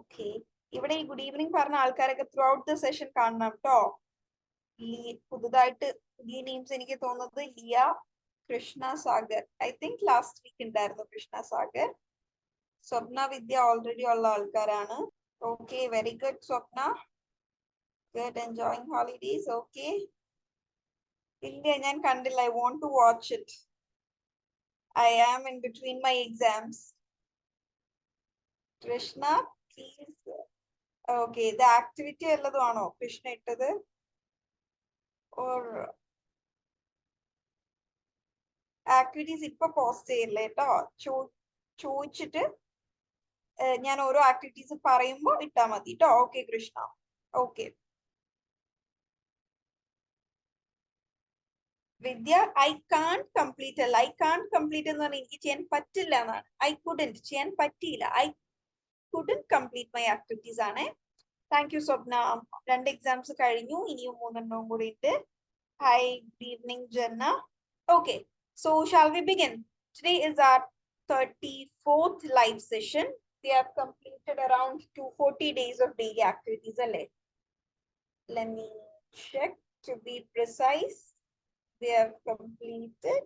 Okay, ഇവിടെ ഈ good evening പറഞ്ഞ ആൾക്കാരൊക്കെ ത്രൂ ഔട്ട് ദ സെഷൻ കാണണം കേട്ടോ. പുതുതായിട്ട് പുതിയ നെയിംസ് എനിക്ക് തോന്നുന്നത് Liya, Krishna Sagar. I think last week ഉണ്ടായിരുന്നു കൃഷ്ണ സാഗർ. സ്വപ്ന വിദ്യ ഓൾറെഡി ഉള്ള ആൾക്കാരാണ്. Okay, very good Swapna. Good, enjoying holidays. Okay, ഇല്ല ഞാൻ കണ്ടില്ല. I want to watch it. I am in between my exams. Krishna please. Okay, ഇത് ആക്ടിവിറ്റി വല്ലതുമാണോ കൃഷ്ണ ഇട്ടത്? ഓർ ആക്ടിവിറ്റീസ് ഇപ്പൊ പോസ്റ്റ് ചെയ്യില്ല കേട്ടോ. ചോദിച്ചിട്ട് ഞാൻ ഓരോ ആക്ടിവിറ്റീസ് പറയുമ്പോൾ ഇട്ടാ മതി കേട്ടോ. Okay Krishna. Okay Vidya, I can't complete അല്ല. ഐ കാൺട്ട് കംപ്ലീറ്റ് എന്ന് പറഞ്ഞാൽ എനിക്ക് ചെയ്യാൻ പറ്റില്ല എന്നാണ്. ഐ കുഡന്റ്, ചെയ്യാൻ പറ്റിയില്ല. I couldn't complete my activities ആണ്. Thank you Swapna. 2 എക്സാംസ് കഴിഞ്ഞു, ഇനിയും 3 കൂടി ഉണ്ട്. Hi, good evening Janna. Okay, so shall we begin? Today is our 34th live session. We have completed around 240 days of daily activities. Let me check to be precise. We have completed.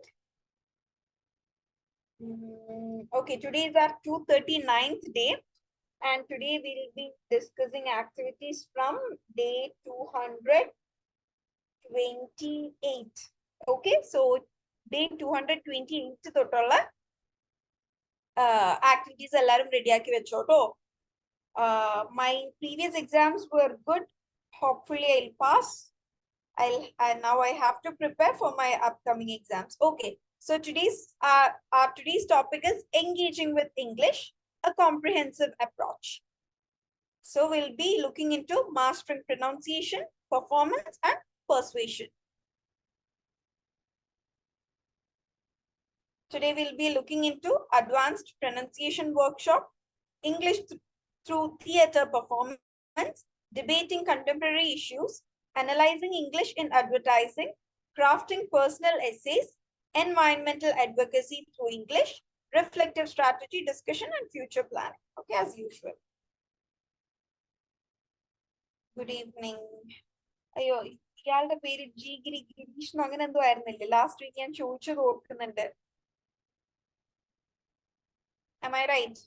Okay, today is our 239th day. And today we will be discussing activities from day 228. Okay, so day 228 തൊട്ടുള്ള activities എല്ലാവരും റെഡിയാക്കി വെച്ചോട്ടോ. My previous exams were good. Hopefully I'll pass. And now I have to prepare for my upcoming exams. Okay, so today's topic is engaging with English, a comprehensive approach. So we'll be looking into mastering pronunciation, performance, and persuasion. Today we'll be looking into advanced pronunciation workshop, English through theater performance, debating contemporary issues, analyzing English in advertising, crafting personal essays, environmental advocacy through English, reflective strategy, discussion, and future planning. Okay, as usual. Good evening. അയ്യോ, ഇയാളുടെ പേര് ഗിരീഷ് അങ്ങനെ എന്തോ ആയിരുന്നില്ലേ? Last week ഞാൻ ചോദിച്ചത് ഓർക്കുന്നുണ്ട്. Am I right?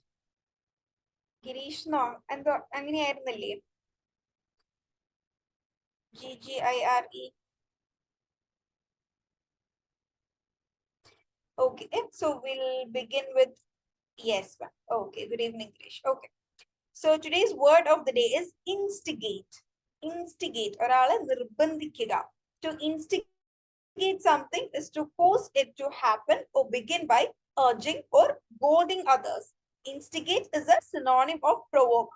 Girish എന്നോ എന്തോ അങ്ങനെയായിരുന്നില്ലേ? GGIRE. Okay, so we'll begin with yes. Okay, good evening, Krish. Okay, so today's word of the day is instigate. Instigate. ഒരാളെ നിർബന്ധിക്കുക. To instigate something is to force it to happen or begin by urging or goading others. Instigate is a synonym of provoke.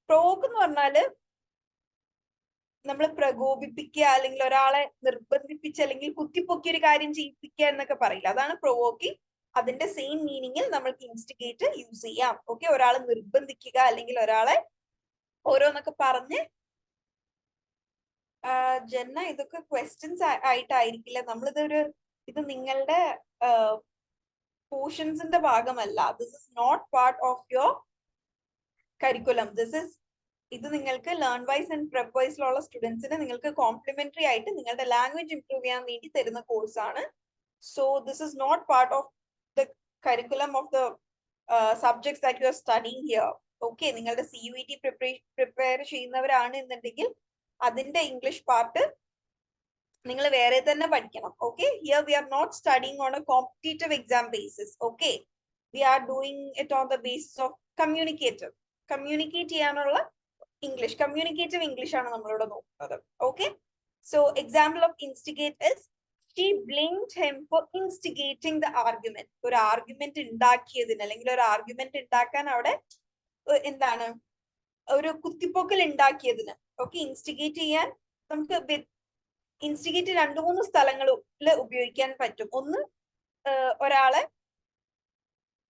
Provoke എന്ന് പറഞ്ഞാല് നമ്മൾ പ്രകോപിപ്പിക്കുക, അല്ലെങ്കിൽ ഒരാളെ നിർബന്ധിപ്പിച്ച് അല്ലെങ്കിൽ കുത്തിപ്പൊക്കി ഒരു കാര്യം ചെയ്യിപ്പിക്കുക എന്നൊക്കെ പറയില്ല, അതാണ് പ്രൊവോക്കിംഗ്. അതിന്റെ സെയിം മീനിങ്ങിൽ നമ്മൾക്ക് ഇൻസ്റ്റിഗേറ്റ് യൂസ് ചെയ്യാം. ഓക്കെ, ഒരാളെ നിർബന്ധിക്കുക അല്ലെങ്കിൽ ഒരാളെ ഓരോന്നൊക്കെ പറഞ്ഞ്. ജന്ന, ഇതൊക്കെ ക്വസ്റ്റ്യൻസ് ആയിട്ടായിരിക്കില്ല. ഇത് നിങ്ങളുടെ പോർഷൻസിന്റെ ഭാഗമല്ല. This is not part of your curriculum. ഇത് നിങ്ങൾക്ക് ലേൺ വൈസ് ആൻഡ് പ്രെപ്പ് വൈസിലുള്ള സ്റ്റുഡൻസിന് നിങ്ങൾക്ക് കോംപ്ലിമെന്ററി ആയിട്ട് നിങ്ങളുടെ ലാംഗ്വേജ് ഇംപ്രൂവ് ചെയ്യാൻ വേണ്ടി തരുന്ന കോഴ്സാണ്. So this is not part of the curriculum of the subjects that you are studying here. Okay, നിങ്ങളുടെ CUET പ്രിപ്പയർ ചെയ്യുന്നവരാണ് എന്നുണ്ടെങ്കിൽ അതിന്റെ ഇംഗ്ലീഷ് പാർട്ട് നിങ്ങൾ വേറെ തന്നെ പഠിക്കണം. Okay, here we are not studying on a competitive exam basis. Okay, we are doing it on the basis of communicate ചെയ്യാനുള്ള English, communicative English ആണ് നമ്മളിവിടെ നോക്കുന്നത്. Okay, so example of instigate is she blamed him for instigating the argument. ഒരു argument ഉണ്ടാക്കിയതിന് അല്ലെങ്കിൽ ഒരു argument ഉണ്ടാക്കാൻ അവിടെ എന്താണ് ഒരു കുത്തിപ്പൊക്കൽ ഉണ്ടാക്കിയതിന്. ഓക്കെ, ഇൻസ്റ്റിഗേറ്റ് ചെയ്യാൻ നമുക്ക് ഇൻസ്റ്റിഗേറ്റ് 2-3 സ്ഥലങ്ങളിൽ ഉപയോഗിക്കാൻ പറ്റും. ഒന്ന്, ഒരാളെ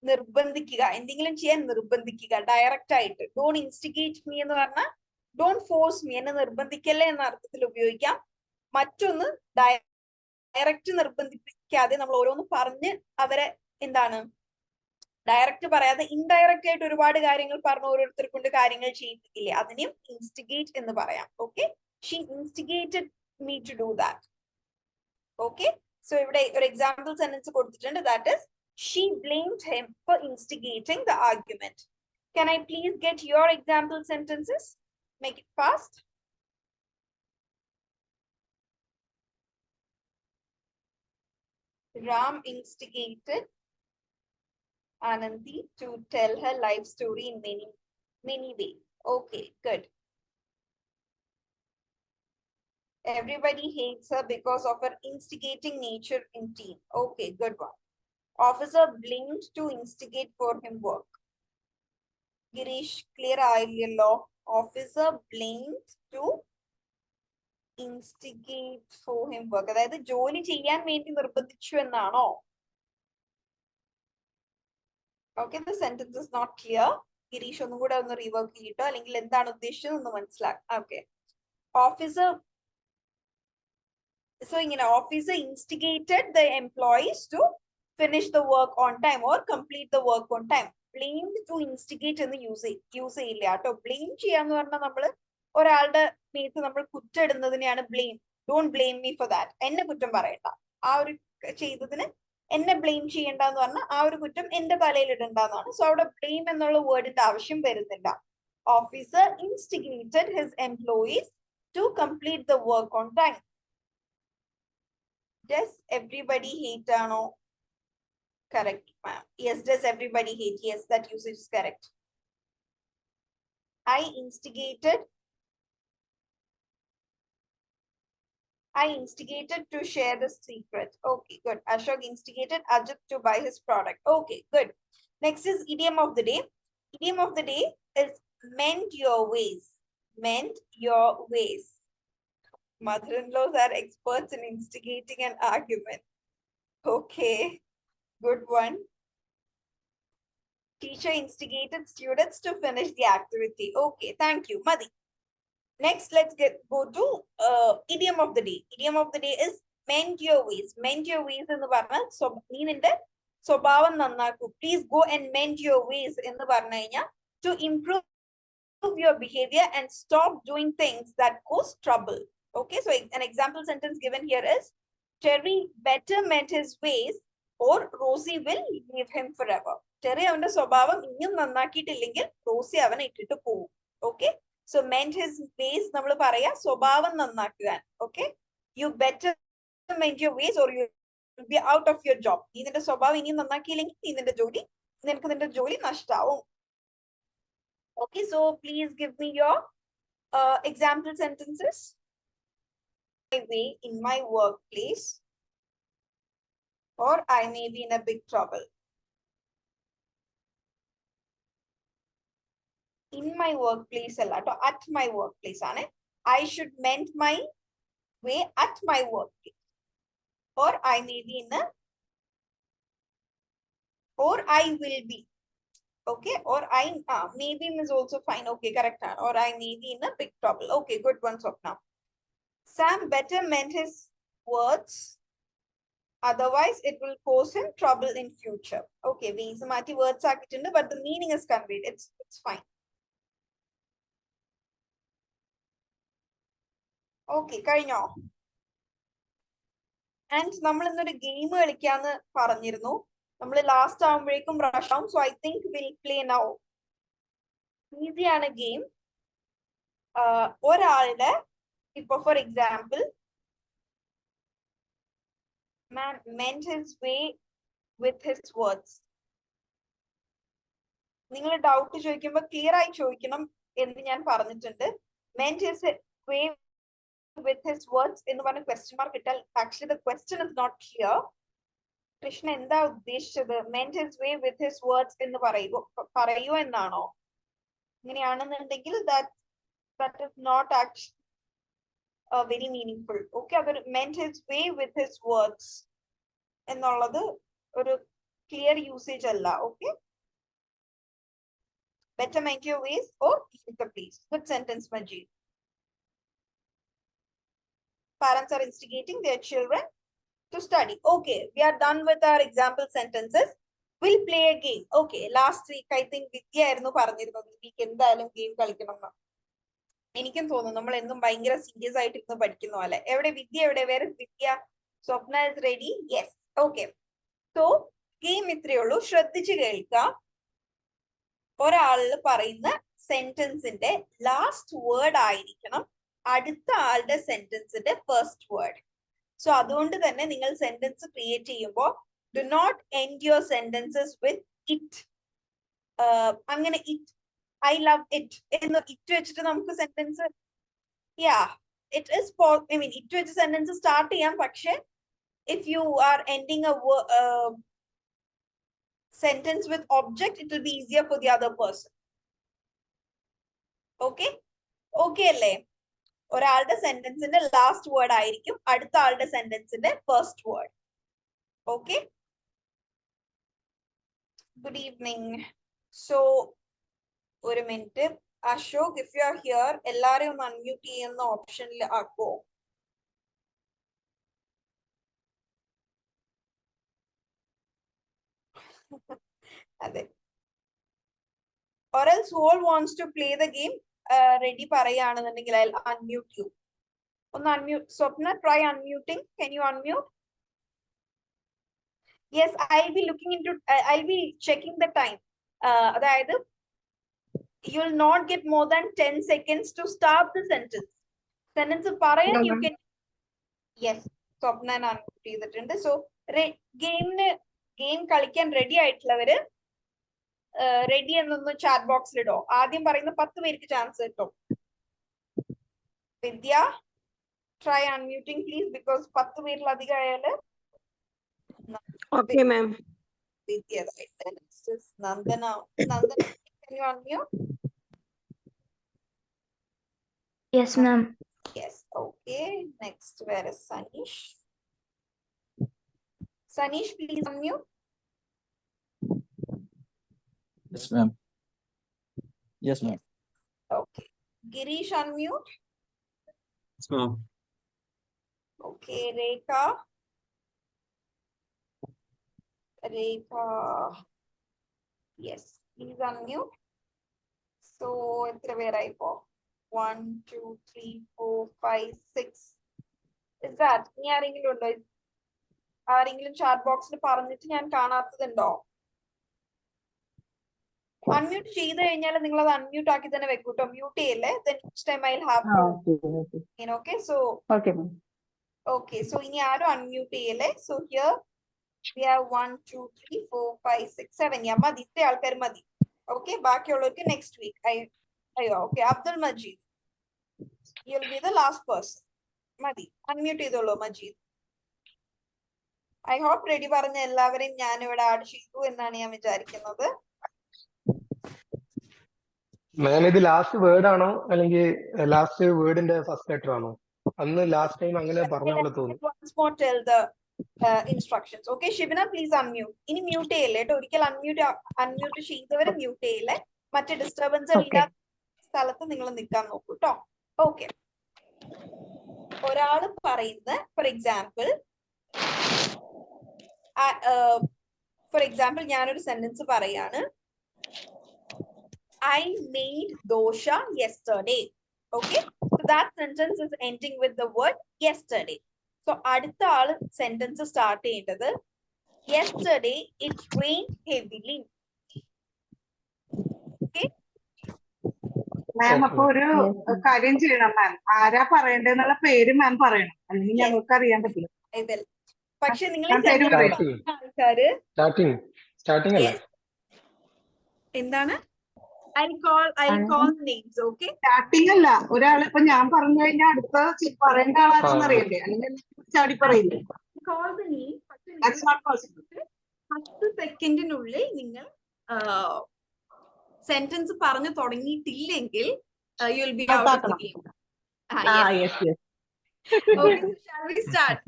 നിർബന്ധിക്കുക, എന്തെങ്കിലും ചെയ്യാൻ നിർബന്ധിക്കുക ഡയറക്റ്റ് ആയിട്ട്. ഡോണ്ട് ഇൻസ്റ്റിഗേറ്റ് മീ എന്ന് പറഞ്ഞാൽ ഡോണ്ട് ഫോഴ്സ് മീ, എന്നെ നിർബന്ധിക്കല്ലേ എന്ന അർത്ഥത്തിൽ ഉപയോഗിക്കാം. മറ്റൊന്ന്, ഡയറക്റ്റ് നിർബന്ധിപ്പിക്കാതെ നമ്മൾ ഓരോന്ന് പറഞ്ഞ് അവരെ എന്താണ് ഡയറക്റ്റ് പറയാതെ ഇൻഡയറക്റ്റ് ആയിട്ട് ഒരുപാട് കാര്യങ്ങൾ പറഞ്ഞ് ഓരോരുത്തർ കൊണ്ട് കാര്യങ്ങൾ ചെയ്യിപ്പിക്കില്ലേ, അതിനെയും ഇൻസ്റ്റിഗേറ്റ് എന്ന് പറയാം. Okay, she instigated me to do that. Okay, so ഇവിടെ ഒരു എക്സാമ്പിൾ സെന്റൻസ് കൊടുത്തിട്ടുണ്ട്, that is she blamed him for instigating the argument. Can I please get your example sentences? Make it fast. Ram instigated Anandi to tell her life story in many ways. Okay, good. Everybody hates her because of her instigating nature in team. Okay, good one. Officer blamed to instigate for him work. Girish, clear ആയില്ലല്ലോ. Officer blamed to instigate for him work. അതായത് ജോലി ചെയ്യാൻ വേണ്ടി നിർബന്ധിച്ചു എന്നാണോ? Okay, the sentence is not clear. Girish ഒന്നും കൂടെ ഒന്ന് rework ചെയ്തിട്ടോ, അല്ലെങ്കിൽ എന്താണ് ഉദ്ദേശിച്ചത് എന്ന് മനസ്സിലാക്കാം. Okay. Officer, so ഇങ്ങനെ officer instigated the employees to finish the work on time or complete the work on time. Blamed to instigate എന്ന് യൂസ് ചെയ്യില്ല കേട്ടോ. ബ്ലെയിം ചെയ്യാന്ന് പറഞ്ഞാൽ നമ്മള് ഒരാളുടെ മേത്ത് നമ്മൾ കുറ്റിടുന്നതിനെയാണ് blame. Don't blame me for that. എന്നെ കുറ്റം പറയണ്ട, ആ ഒരു ചെയ്തതിന് എന്നെ ബ്ലെയിം ചെയ്യണ്ട എന്ന് പറഞ്ഞാൽ ആ ഒരു കുറ്റം എന്റെ തലയിൽ ഇടണ്ടെന്നാണ്. സോ അവിടെ ബ്ലെയിം എന്നുള്ള വേർഡിന്റെ ആവശ്യം വരുന്നില്ല. Officer instigated his employees to complete the work on time. Does everybody hate ആണോ? Correct, ma'am. Yes, does everybody hate? Yes, that usage is correct. I instigated to share the secret. Okay, good. Ashok instigated Ajit to buy his product. Okay, good. Next is idiom of the day. Idiom of the day is mend your ways. Mend your ways. Mother-in-laws are experts in instigating an argument. Okay, good one. Teacher instigated students to finish the activity. Okay, thank you, Madhi. Next, let's go to idiom of the day. Idiom of the day is mend your ways. Mend your ways എന്ന് പറഞ്ഞാൽ നീ നിന്റെ സ്വഭാവം നന്നാക്കൂ. Please go and mend your ways എന്ന് പറഞ്ഞു കഴിഞ്ഞാൽ to improve your behavior and stop doing things that cause trouble. Okay, so an example sentence given here is Terry better mend his ways or Rosie will leave him forever. Terry avante swabhavam innum nannakkiittillengal Rosie avane itittu povum. Okay, so mend his ways nammal paraya swabhavam nannakkukan. Okay, you better mend your ways or you will be out of your job. Nee ninte swabhavam innum nannakkiillengil nee ninte joli nashtaavum. Okay, so please give me your example sentences. Way in my workplace, or I may be in a big trouble. In my workplace alla to at my workplace ane I should mend my way at my workplace, or I may be in a, or I will be. Okay, or I maybe is also fine. Okay, correct. Or I may be in a big trouble. Okay, good one, Swapna. Sam better mend his words, otherwise it will cause him trouble in future. Okay, ways mati words aakittundu, but the meaning is conveyed. It's fine. Okay, കഴിഞ്ഞോ? And നമ്മൾ ഇന്നൊരു game കളിക്കാന്ന് പറഞ്ഞിരുന്നു. നമ്മൾ last ആവുമ്പോഴേക്കും rush ആവും. So I think we'll play now. Easy ആണ് game. ഒരാളുടെ ഇപ്പൊ for example man mend his way with his words. നിങ്ങൾ ഡൗട്ട് ചോദിക്കുമ്പോൾ ക്ലിയർ ആയി ചോദിക്കണം എന്ന് ഞാൻ പറഞ്ഞിട്ടുണ്ട്. mend his way with his words എന്ന് പറഞ്ഞ question mark ഇട്ടാൽ actually the question is not clear. Krishna എന്താ ഉദ്ദേശിച്ചത്? mend his way with his words എന്ന് പറയൂ എന്നാണോ? ഇങ്ങനെയാണെന്നുണ്ടെങ്കിൽ that is not actually very meaningful. Okay, അതൊരു mend his way with his words എന്നുള്ളത് ഒരു clear usage അല്ല. Okay, better mend your ways or leave the place. Good sentence, Majid. Parents are instigating their children to study. Okay, we are done with our example sentences. We'll play a game. Okay, last week I think Vidya ആയിരുന്നു പറഞ്ഞിരുന്നത് ഈ week എന്തായാലും game കളിക്കണം എന്ന്. എനിക്കും തോന്നുന്നു നമ്മൾ എന്നും ഭയങ്കര സീരിയസ് ആയിട്ട് ഇരുന്ന് പഠിക്കുന്ന പോലെ. എവിടെ വിദ്യ, എവിടെ വേറെ വിദ്യ? സ്വപ്ന is ready? Yes. Okay. So game ഇത്രയേ ഉള്ളൂ, ശ്രദ്ധിച്ച് കേൾക്കുക. ഒരാളിൽ പറയുന്ന സെന്റൻസിന്റെ ലാസ്റ്റ് വേർഡ് ആയിരിക്കണം അടുത്ത ആളുടെ സെന്റൻസിന്റെ ഫസ്റ്റ് വേർഡ്. സോ അതുകൊണ്ട് തന്നെ നിങ്ങൾ സെന്റൻസ് ക്രിയേറ്റ് ചെയ്യുമ്പോൾ do not end your sentences with it. അങ്ങനെ ഇറ്റ്, ഐ ലവ് ഇറ്റ് എന്ന് ഇറ്റ് വെച്ചിട്ട് നമുക്ക് sentence, it is I mean it വെച്ച് സെന്റൻസ് സ്റ്റാർട്ട് ചെയ്യാം. പക്ഷെ if you are ending a sentence with object, it will be easier for the other person. Okay? Okay അല്ലേ? ഒരാളുടെ സെന്റൻസിന്റെ last word ആയിരിക്കും അടുത്ത ആളുടെ സെന്റൻസിന്റെ first word. Okay? Good evening. So ഒരു minute, Ashok, if you are here, എല്ലാരെയും ഒന്ന് unmute ചെയ്യുന്ന ഓപ്ഷനിൽ ആക്കോ. അതെ. Or else who all wants to play the game, ready പറയാണെന്നുണ്ടെങ്കിൽ I'll unmute you. ഒന്ന് unmute. Swapna, try unmuting. Can you unmute? Yes, I'll be looking into, I'll be checking the time. അതായത് you will not get more than 10 seconds to start the sentence. Sentence പറയാൻ you can. Yes, Swapna unmute ചെയ്തിട്ടുണ്ട്. So game കളിക്കാൻ ready ആയിട്ടുള്ളവര് ready എന്നൊന്ന് chat ബോക്സിൽ ഇടോ. ആദ്യം പറയുന്ന 10 പേർക്ക് ചാൻസ് കിട്ടും. വിദ്യ, ട്രൈ അൺമ്യൂട്ടിംഗ് പ്ലീസ്, ബിക്കോസ് 10 പേരിലധികം ആയാല്. Okay, ma'am. Vidya, Nandana, can you unmute? Yes, ma'am. Yes, okay. Next, where is Sanish? Sanish, please unmute. Yes, ma'am. Yes, ma'am. Okay. Girish, unmute. Yes, ma'am. Okay, Rekha. Yes, please unmute. So, where I go? 1, 2, 3, 4, 5, 6. Is that? ആരെങ്കിലും chat ബോക്സിൽ പറഞ്ഞിട്ട് ഞാൻ കാണാത്തതുണ്ടോ? Unmute ചെയ്ത് കഴിഞ്ഞാൽ നിങ്ങൾ അത് unmute ആക്കി തന്നെ വെക്കൂട്ടോ, മ്യൂട്ട് ചെയ്യല്ലേ. Then next time I'll have to. Okay, so Okay, ma'am. Okay, so ഇനി ആരും അൺമ്യൂട്ട് ചെയ്യല്ലേ. So here we have 1, 2, 3, 4, 5, 6, 7. മതി, ഇത്ര ആൾക്കാർ മതി. Okay, ബാക്കിയുള്ളവർക്ക് നെക്സ്റ്റ് വീക്ക്. അയ്യോ, okay. Abdul Majeed, you will be the last person. മതി, അൺമ്യൂട്ട് ചെയ്തോളൂ മജീദ്. ഐ ഹോപ്പ് റെഡി പറഞ്ഞ എല്ലാവരെയും ഞാൻ ഇവിടെ ആഡ് ചെയ്തു എന്നാണ് ഞാൻ വിചാരിക്കുന്നത്. മാം, ഇത് ലാസ്റ്റ് വേർഡ് ആണോ അല്ലെങ്കിൽ ലാസ്റ്റ് വേർഡിന്റെ ഫസ്റ്റ് ലെറ്റർ ആണോ? അന്ന് ലാസ്റ്റ് ടൈം അങ്ങനെ പറഞ്ഞ പോലെ തോന്നുന്നു. Once more tell the instructions. Okay, Shivana, please unmute. ഇനി മ്യൂട്ട് ചെയ്യല്ലേ കേട്ടോ, ഒരിക്കൽ അൺമ്യൂട്ട് ചെയ്തവരെ മ്യൂട്ട് ചെയ്യല്ലേ. മറ്റേ ഡിസ്റ്റർബൻസ് ഇല്ലാത്ത സ്ഥലത്ത് നിങ്ങൾ നിൽക്കാൻ നോക്കൂ കേട്ടോ. ഓക്കെ, ഒരാള് പറയുന്ന ഫോർ എക്സാമ്പിൾ ഞാനൊരു സെന്റൻസ് പറയാണ്. I made dosha yesterday. Okay, so that sentence is ending with the word yesterday. So അടുത്ത ആള് സെന്റൻസ് സ്റ്റാർട്ട് ചെയ്യേണ്ടത് yesterday it rained heavily. Okay, മാം, അപ്പൊ ഒരു കാര്യം ചെയ്യണം മാം, ആരാ പറയണ്ടെന്നുള്ള പേര് മാം പറയണം, അല്ലെങ്കിൽ ഞങ്ങൾക്ക് അറിയാൻ പറ്റില്ല. ഇതിൽ പക്ഷെ നിങ്ങൾ ആൾക്കാര് സ്റ്റാർട്ടിംഗ് അല്ലേ? എന്താണ്? I'll call names. Okay, starting അല്ല, ഒരാള് ഇപ്പൊ ഞാൻ പറഞ്ഞു കഴിഞ്ഞാൽ അടുത്ത പറയേണ്ട ആളാണെന്ന് അറിയണ്ടേ, അല്ലെങ്കിൽ ചാടി പറയില്ലേ? call the name. That's not possible. 10 സെക്കൻഡിനുള്ളിൽ നിങ്ങൾ സെന്റൻസ് പറഞ്ഞു തുടങ്ങിയിട്ടില്ലെങ്കിൽ you will be out of the game. Yes. Okay, so shall we start?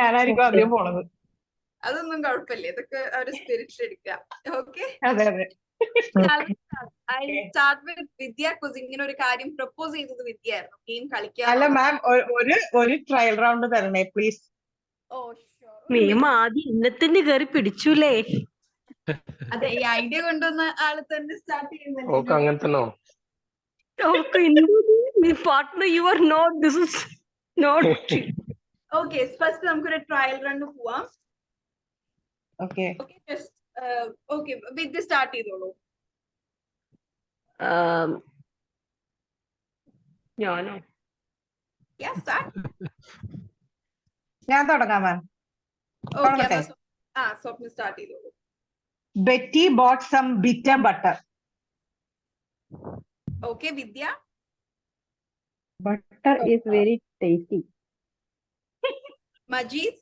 ഞാനായിരിക്കും ആദ്യം പോണത്. അതൊന്നും കുഴപ്പമില്ല, ഇതൊക്കെ ഒരു സ്പിരിറ്റ് എടുക്കുക. Okay, അതെ. I'll start with Vidya, because ഇങ്ങനെ ഒരു കാര്യം പ്രപ്പോസ് ചെയ്തത് വിദ്യ ആയിരുന്നു, ഗെയിം കളിക്കാൻ. അല്ല മാം, ഒരു ട്രയൽ റൗണ്ട് തരണേ പ്ലീസ്. Oh sure, മേം ആദ്യം ഇന്നത്തന്നെ കേറി പിടിച്ചൂലേ? അതെ, ഈ ഐഡിയ കൊണ്ടുവന്ന ആള് തന്നെ സ്റ്റാർട്ട് ഓക്കെ ചെയ്യുന്നല്ലേ. അങ്ങനെ തന്നെ ഓക്കെ, നീ partner you are not, this is not. Okay, first നമുക്കൊരു ട്രയൽ റൺ പോവാം. Okay. Okay, just okay, Vidya start ചെയ്തോളൂ. ഞാനോ? Yeah, start. ഞാൻ തുടങ്ങാം മാം. Okay, തുടങ്ങട്ടെ? സ്വപ്ന സ്റ്റാർട്ട് ചെയ്തോളൂ. Betty bought some bitter butter. Okay, Vidya. Butter is very tasty. Majeed.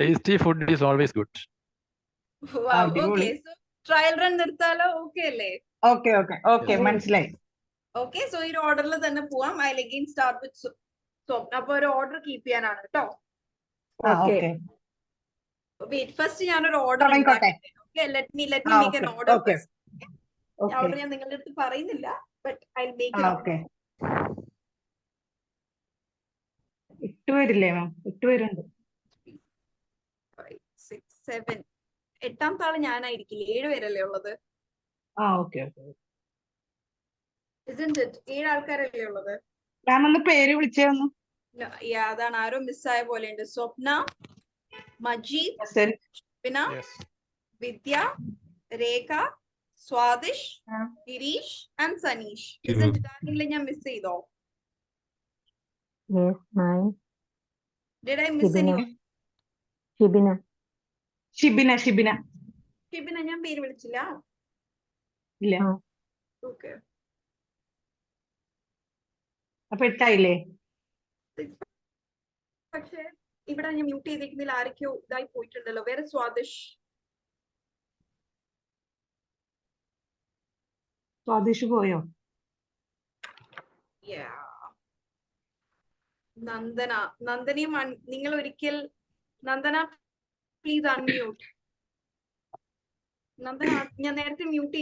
Tasty food is always good. Wow, അടിപൊളി. okay, so trial run നിർത്താലോ? Okay അല്ലേ? Okay okay okay, മനസ്സിലായി. ഓക്കെ, സോ ഈ ഓർഡറിൽ തന്നെ പോവാം. I again start with Swapna. അപ്പൊ ഒരു ഓർഡർ കീപ്പ് ചെയ്യാനാണ് കേട്ടോ. Okay. ഓക്കെ. വെയിറ്റ്, ഫസ്റ്റ് ഞാനൊരു ഓർഡർ തുടങ്ങിക്കോട്ടെ. Let me make okay, an order okay. first. Okay. Order ഞാൻ നിങ്ങളുടെ അടുത്ത് പറയുന്നില്ല, but I make an order. Okay. ഇട്ടുവരില്ലേ മാം? ഇട്ടുവരുന്നുണ്ട്. 5, 6, 7. എട്ടാമത്തെ ആള് ഞാനായിരിക്കില്ല, 7 പേരല്ലേ ഉള്ളത്? Okay okay. Isn't it? 7 ആൾക്കാരല്ലേ ഉള്ളത്? മാം ഒന്ന് പേര് വിളിച്ചേ ഒന്ന്. Yeah, അതാണ്, ആരോ മിസ്സായ പോലെയുണ്ട്. സ്വപ്ന, മജീദ്, ശരി. പിന്നെ Yes. Vidya, Rekha, Swadish, Girish and Saneesh. Isn't it? ആരെങ്കിലും ഞാൻ മിസ് ചെയ്തോ? Yes, ma'am. Did I miss Shibina. anyone? Shibina. Shibina. Shibina Shibina ഞാൻ പേര് വിളിച്ചില്ല. ഇല്ല. ആ. ഓക്കെ, അപ്പൊ എട്ടായില്ലേ? പക്ഷെ ഇവിടെ ഞാൻ മ്യൂട്ട് ചെയ്തിരിക്കുന്നതിൽ ആരൊക്കെയോ ഇതായി പോയിട്ടുണ്ടല്ലോ. വേറെ സ്വാദിഷ്. സ്വാദിഷ് പോയോ? Yeah. നന്ദന. നന്ദനയും നിങ്ങൾ ഒരിക്കൽ, നന്ദന പ്ലീസ് അൺമ്യൂട്ട്. നന്ദന, ഞാൻ നേരത്തെ അൺമ്യൂട്ട്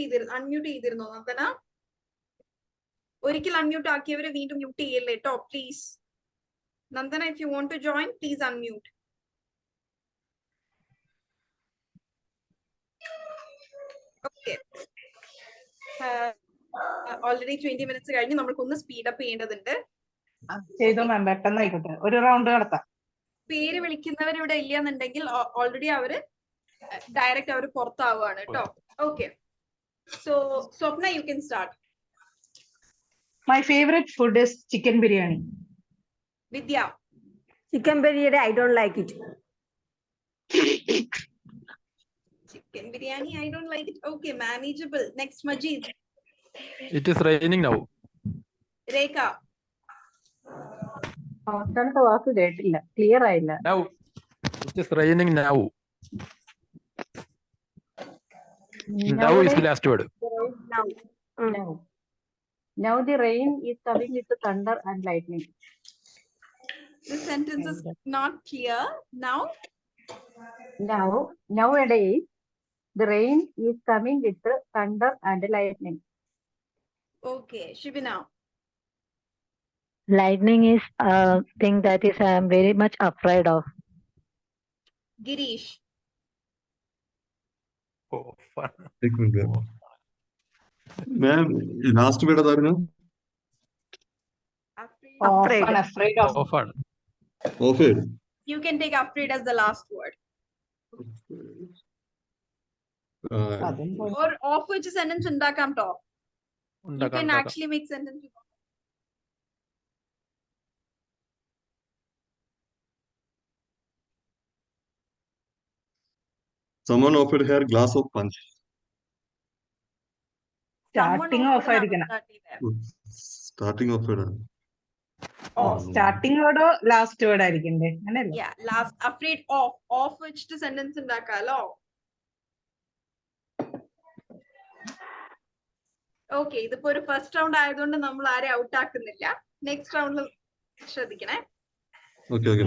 ചെയ്തിരുന്നോ നന്ദന? ഒരിക്കൽ അൺമ്യൂട്ട് ആക്കിയവരെ വീണ്ടും മ്യൂട്ട് ചെയ്യല്ലേ കേട്ടോ, please. Nandana, if you want to join, please unmute. Okay. Already 20 minutes കഴിഞ്ഞു. നമ്മൾക്കൊന്ന് സ്പീഡ് അപ്പ് ചെയ്യേണ്ടതുണ്ട്. ചെയ്തോ മാം, പെട്ടെന്ന് ആയിക്കോട്ടെ. ഒരു റൗണ്ട് നടത്താം. പേര് വിളിക്കുന്നവർ ഇവിടെ ഇല്ലാന്നുണ്ടെങ്കിൽ ഓൾറെഡി അവര് ഡയറക്റ്റ് അവർ പുറത്താവുകയാണ് കേട്ടോ. Okay, so Swapna, you can start. My favourite food is chicken biryani. Vidya. Chicken biryani, I don't like it. Chicken biryani, I don't like it. Okay, manageable. Next Majeed. It is raining now. രേഖ. അവസാനത്തെ വാക്ക് കേട്ടില്ല, clear ആയില്ല. Now. It is raining now. Now is the last word. Now the rain is coming with the thunder and lightning. This sentence is not clear. Nowadays the rain is coming with the thunder and lightning. Okay, Shibina. Lightning is a thing that is I am very much afraid of. Girish. Oh, fun. Ma'am last word ഏതായിരുന്നു? Afraid. Afraid of. Oh, fun. Offered. You can take afraid as the last word. അതും പോയി. Or of which sentence ഉണ്ടാക്കാം ട്ടോ. You ഉണ്ടാക്കാം, can ഉണ്ടാക്കാം. actually make sentence. Someone offered her glass of punch. Starting off ആയിരിക്കണം. Starting ഓഫേഡ്. Starting വേർഡോ last word ആയിരിക്കണ്ടേ? അങ്ങനെയല്ല. Yeah, last. Afraid of which sentence ഉണ്ടാക്കാലോ. ഓക്കെ, ഇതിപ്പോ ഒരു ഫസ്റ്റ് റൗണ്ട് ആയതുകൊണ്ട് നമ്മൾ ആരെ ഔട്ട് ആക്കുന്നില്ല. നെക്സ്റ്റ് റൗണ്ടിൽ ശ്രദ്ധിക്കണേ. Okay okay.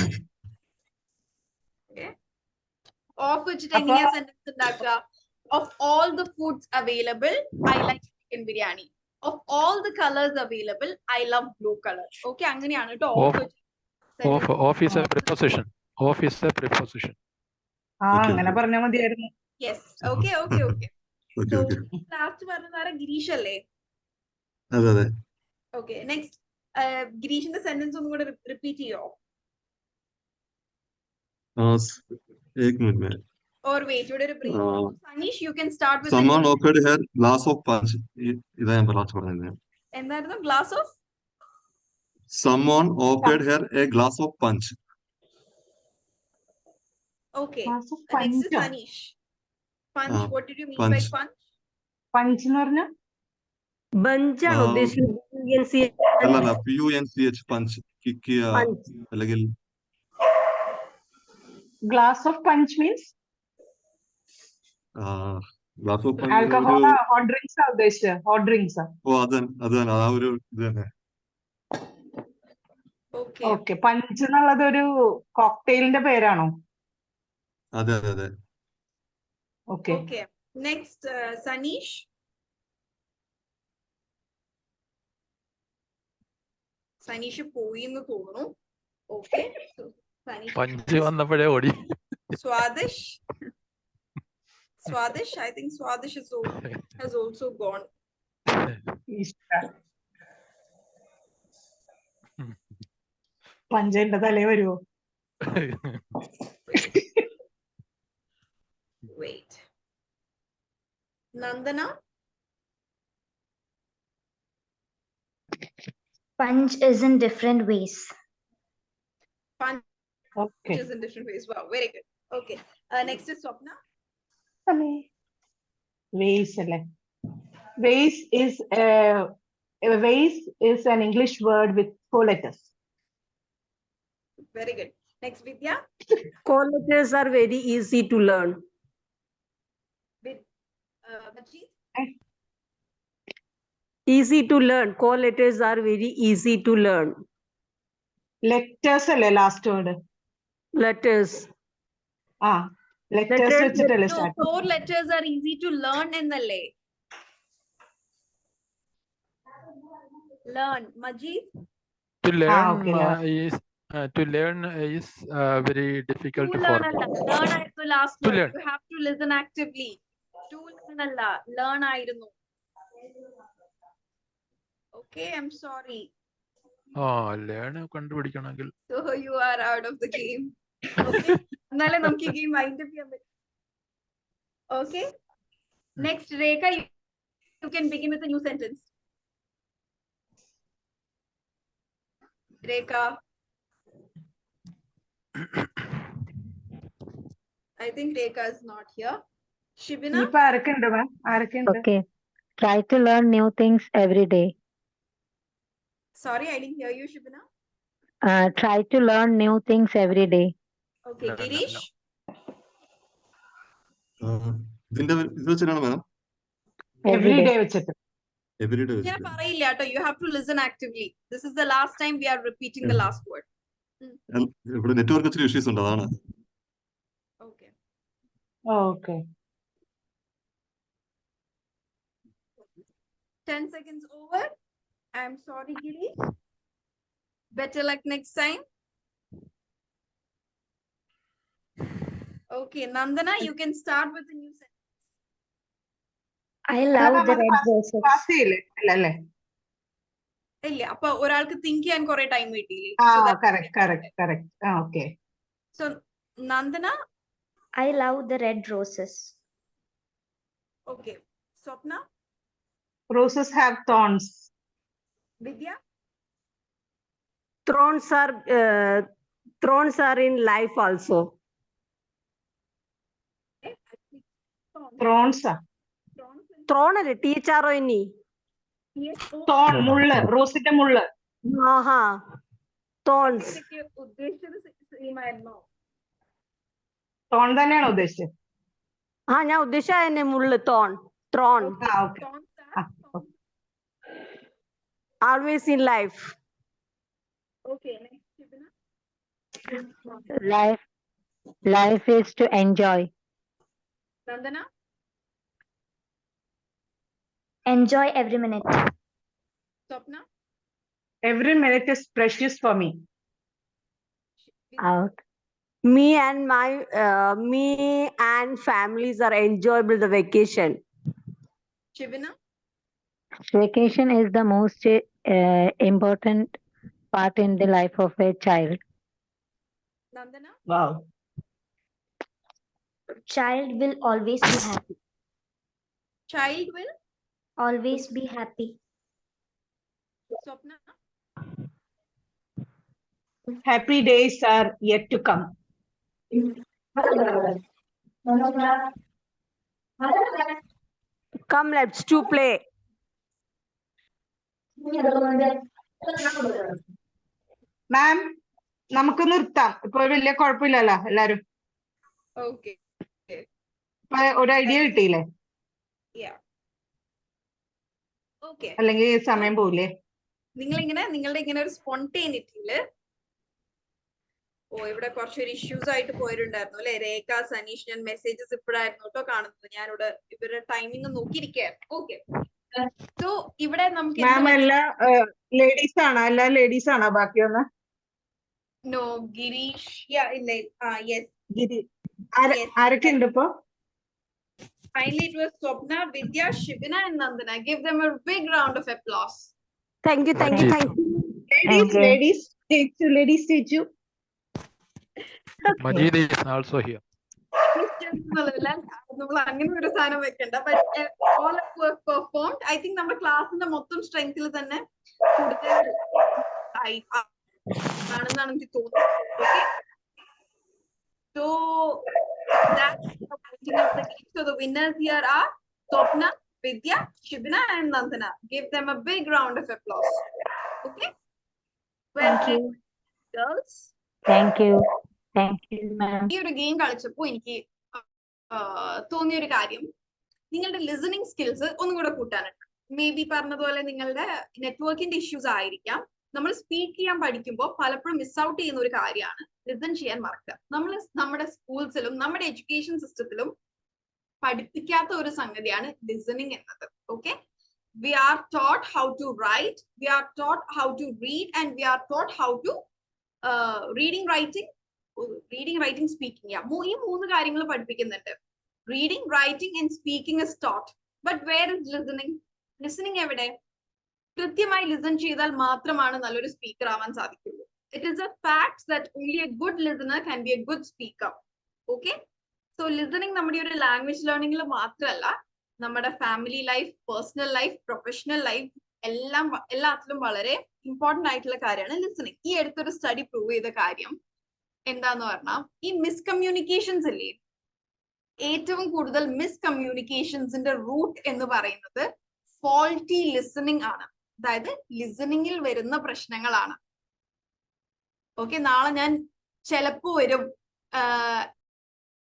ഓഫ് വെച്ചിട്ട് എങ്ങനെയാ സെന്റൻസ് ഉണ്ടാക്കുക? Of all the foods available, I like chicken biryani. Of all the colors available, I love blue color. Okay, അങ്ങനെയാണ് ട്ടോ. Off is a preposition. Off is a preposition. Okay, അങ്ങനെ okay. പറഞ്ഞാൽ മതിയായിരുന്നു. Yes. Okay. Okay. Okay, So okay. last പറഞ്ഞതാര Girish അല്ലേ? അതെ അതെ. Okay. Next, ഗിരീഷിന്റെ sentence ഒന്നും കൂടെ റിപ്പീറ്റ് ചെയ്യോ? एक मिनट में. Or wait, ഇവിടെ ഒരു break. Sanish, you can start with Someone the offered her glass of punch. ഇതാ ഞാൻ ലാസ്റ്റ് പറഞ്ഞത്. എന്തായിരുന്നു? Glass of Someone offered her a glass of punch. okay. Glass of Next is punch. Sanish. Punch. What did you mean by punch. punch? Punch എന്ന് പറഞ്ഞ ബഞ്ചാണ് ഉദ്ദേശിച്ചത്. അല്ലല്ല PUNCH punch kick ചെയ്യുക അല്ലെങ്കിൽ glass of punch means glass of punch alcohol ഒരു hot drinks ഉദ്ദേശിച്ചത്. Hot drinks. അത് തന്നെ ആ ഒരു ഇത് തന്നെ. Okay. ഓക്കെ. പഞ്ച് എന്നുള്ളത് ഒരു കോക്ടെയിലിന്റെ പേരാണോ? അതെ അതെ അതെ. Okay. Okay. Next, Sanish. Sanish പോയി എന്ന് തോന്നുന്നു. Okay. So, Sanish. പഞ്ച് വന്നപ്പോഴേ ഓടി. Swadish. Swadish. I think Swadish has also gone. പഞ്ചന്റെ തലേ വരുമോ? Wait. Nandana. Punch is in different ways. Punch okay. is in different ways. Wow, very good. Okay. Next is Swapna. Vase അല്ലേ? Vase is an English word with 4 letters. Very good. Next, Vidya. Call letters are very easy to learn. Majid. Easy to learn. Call letters are very easy to learn. Letters അല്ലേ last word? Letters. ആ, letters Letters- വെച്ചിട്ടല്ലേ No, start? 4 letters are easy to learn എന്നല്ലേ? Learn. Majid. To learn okay, learn. is very difficult To for learn അല്ല. Learn ആയിരുന്നു last To word. learn. You have to listen actively. To learn അല്ല. Learn ആയിരുന്നു. Okay, I'm sorry. learn കണ്ടുപിടിക്കണമെങ്കിൽ So you are out of the game. Okay. എന്നാലേ നമുക്ക് ഈ game wind up ചെയ്യാൻ പറ്റും. Okay. Next, Rekha, you can begin with a new sentence. Rekha. I think Rekha is not here. Shibina. ഇനിയിപ്പോ ആരൊക്കെ ഉണ്ട് മാം? ആരൊക്കെ ഉണ്ട്? Okay. Try to learn new things every day. Sorry, I didn't hear you, Shibina. Try to learn new things every day. Okay, No, no, Girish. no. ഇതിന്റെ ഇത് വെച്ചിട്ടാണ് മാം every day വെച്ചിട്ട്. Everyday ഇങ്ങനെ വെച്ചിട്ട്. പറയില്ല കേട്ടോ. You have to listen actively. This is the last time we are repeating the last word. ഇവിടെ network ഇച്ചിരി ഇഷ്യൂസ് ഉണ്ട്, അതാണ്. Okay. Okay. 10 seconds over. I'm sorry, Girish. Better luck next time. Okay, Nandana, you can start with the new sentence. I love the red roses. Pass ചെയ്യില്ലേ? അല്ലേ? ഇല്ല, അപ്പൊ ഒരാൾക്ക് think ചെയ്യാൻ കുറെ ടൈം കിട്ടിയില്ലേ? ആ, So that- കറക്റ്റ്. ആ, okay. So, Nandana, I love the red roses. okay. Swapna, Roses have thorns. Vidya, Thorns are in life also. Thorns ആ. Thorn അല്ലേ? THRONE. തോൺ, മുള്ള്, റോസിന്റെ മുള്ള്. ആഹാ. Thorns. ഉദ്ദേശിച്ചത് സെയിം ആയിരുന്നോ? തോൺ തന്നെയാണോ ഉദ്ദേശിച്ചത്? ഞാൻ ഉദ്ദേശിച്ച തന്നെ മുള്ള്. Thorn. ആ, okay. Always in life. Okay, next, Shibina. Life is to enjoy. Nandana, Enjoy every minute. Swapna, Every minute is precious for me. Out. Me and families are enjoyable the vacation. Shivana? Vacation is the most important part in the life of a child. Nandana? Wow. Child will always be happy. Child will? Always be happy. Swapna? Happy days are yet to come. Come, let's to play. മാം നമുക്ക് നിർത്താം. ഇപ്പൊ വലിയ കുഴപ്പമില്ലല്ലോ എല്ലാരും. Okay. ഇപ്പൊ ഒരു idea കിട്ടിയില്ലേ? Yeah. Okay. അല്ലെങ്കിൽ സമയം പോവില്ലേ? നിങ്ങളുടെ ഇങ്ങനെ ഒരു സ്പോണ്ടേനിറ്റിയില് ഇവിടെ കുറച്ചൊരു ഇഷ്യൂസ് ആയിട്ട് പോയിട്ടുണ്ടായിരുന്നു അല്ലെ? രേഖ, സനീഷ്, ഞാൻ മെസ്സേജസ് ഇപ്പോഴായിരുന്നു കേട്ടോ കാണുന്നത്. ഞാനിവിടെ ഇവരുടെ ടൈമിംഗ് നോക്കിയിരിക്കുകയായിരുന്നു. ഓക്കെ, സോ ഇവിടെ നമുക്ക് മാം എല്ലാ ലേഡീസ് ആണോ? എല്ലാ ലേഡീസ് ആണോ ബാക്കിയൊന്ന്? നോ, ഗിരീഷ് ഇല്ല. യെസ്, ആരൊക്കെ ഉണ്ട് ഇപ്പൊ? finally it was Swapna, Vidya, Shivana and Nandana. Give them a big round of applause. Thank you. Ladies, stage you. Majid is also here. നമ്മൾ അങ്ങനെ ഒരു സാധനം വെക്കണ്ട. But all of work performed. I think നമ്മുടെ ക്ലാസ്സിന്റെ മൊത്തം സ്ട്രെങ്ത്തിൽ തന്നെ കൂടുതൽ ആണെന്നാണ് എനിക്ക് തോന്നുന്നത്. Okay, so that's so the winners here are Swapna, Vidya, Shivana and Nandana. Give them a big round of applause. Okay, well, Thank you. girls, Thank you, ma'am. ഈ ഒരു ഗെയിം കളിച്ചപ്പോ എനിക്ക് തോന്നിയൊരു കാര്യം, നിങ്ങളുടെ ലിസണിങ് സ്കിൽസ് ഒന്നും കൂടെ കൂട്ടാനുണ്ട്. May be പറഞ്ഞതുപോലെ നിങ്ങളുടെ നെറ്റ്വർക്കിന്റെ ഇഷ്യൂസ് ആയിരിക്കാം. നമ്മൾ സ്പീക്ക് ചെയ്യാൻ പഠിക്കുമ്പോൾ പലപ്പോഴും മിസ് ഔട്ട് ചെയ്യുന്ന ഒരു കാര്യമാണ് ലിസൺ ചെയ്യാൻ മറക്കുക. നമ്മൾ നമ്മുടെ സ്കൂൾസിലും നമ്മുടെ എഡ്യൂക്കേഷൻ സിസ്റ്റത്തിലും പഠിപ്പിക്കാത്ത ഒരു സംഗതിയാണ് ലിസണിങ് എന്നത്. Okay, we are taught how to write, we are taught how to read and we are taught how to reading, writing, speaking. ഈ 3 കാര്യങ്ങൾ പഠിപ്പിക്കുന്നുണ്ട്. Reading, writing and speaking is taught. But where is listening? Listening എവിടെ? കൃത്യമായി listen ചെയ്താൽ മാത്രമാണ് നല്ലൊരു speaker ആവാൻ സാധിക്കുള്ളൂ. It is a fact that only a good listener can be a good speaker. Okay, so listening നമ്മുടെ ഒരു ലാംഗ്വേജ് ലേണിംഗിൽ മാത്രമല്ല, നമ്മുടെ family life, personal life, professional life എല്ലാത്തിലും വളരെ ഇമ്പോർട്ടന്റ് ആയിട്ടുള്ള കാര്യമാണ് ലിസണിങ്. ഈ അടുത്തൊരു സ്റ്റഡി പ്രൂവ് ചെയ്ത കാര്യം എന്താന്ന് പറഞ്ഞാൽ, ഈ മിസ്കമ്മ്യൂണിക്കേഷൻസ് ഇല്ലേ, ഏറ്റവും കൂടുതൽ മിസ്കമ്മ്യൂണിക്കേഷൻസിന്റെ റൂട്ട് എന്ന് പറയുന്നത് ഫോൾട്ടി ലിസണിങ് ആണ്. അതായത് ലിസണിങ്ങിൽ വരുന്ന പ്രശ്നങ്ങളാണ്. ഓക്കെ, നാളെ ഞാൻ ചിലപ്പോ വരും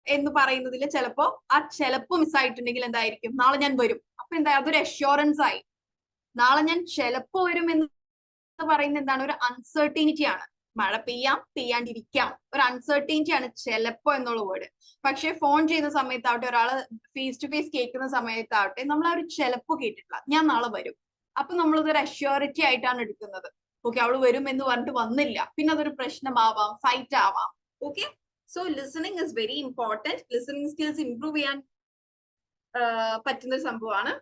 എന്ന് പറയുന്നതിൽ ചിലപ്പോ ആ ചിലപ്പോ മിസ്സായിട്ടുണ്ടെങ്കിൽ എന്തായിരിക്കും? നാളെ ഞാൻ വരും. അപ്പൊ എന്താ? അതൊരു അഷ്യൂറൻസ് ആയി. നാളെ ഞാൻ ചിലപ്പോ വരും എന്ന് പറയുന്നത് എന്താണ്? ഒരു അൺസർട്ടനിറ്റി ആണ്. മഴ പെയ്യാണ്ടിരിക്കാം, ഒരു അൺസർട്ടനിറ്റി ആണ് ചിലപ്പോ എന്നുള്ള വേർഡ്. പക്ഷെ ഫോൺ ചെയ്യുന്ന സമയത്താവട്ടെ, ഒരാള് ഫേസ് ടു ഫേസ് കേൾക്കുന്ന സമയത്താവട്ടെ, നമ്മൾ ആ ഒരു ചിലപ്പോ കേട്ടിട്ടില്ല, ഞാൻ നാളെ വരും. അപ്പൊ നമ്മളിതൊരു അഷ്യൂരിറ്റി ആയിട്ടാണ് എടുക്കുന്നത്. ഓക്കെ, അവള് വരും എന്ന് പറഞ്ഞിട്ട് വന്നില്ല, പിന്നെ അതൊരു പ്രശ്നമാവാം, ഫൈറ്റ് ആവാം. Okay, so listening is very important. Listening skills improve ചെയ്യാൻ പറ്റുന്ന ഒരു സംഭവമാണ്.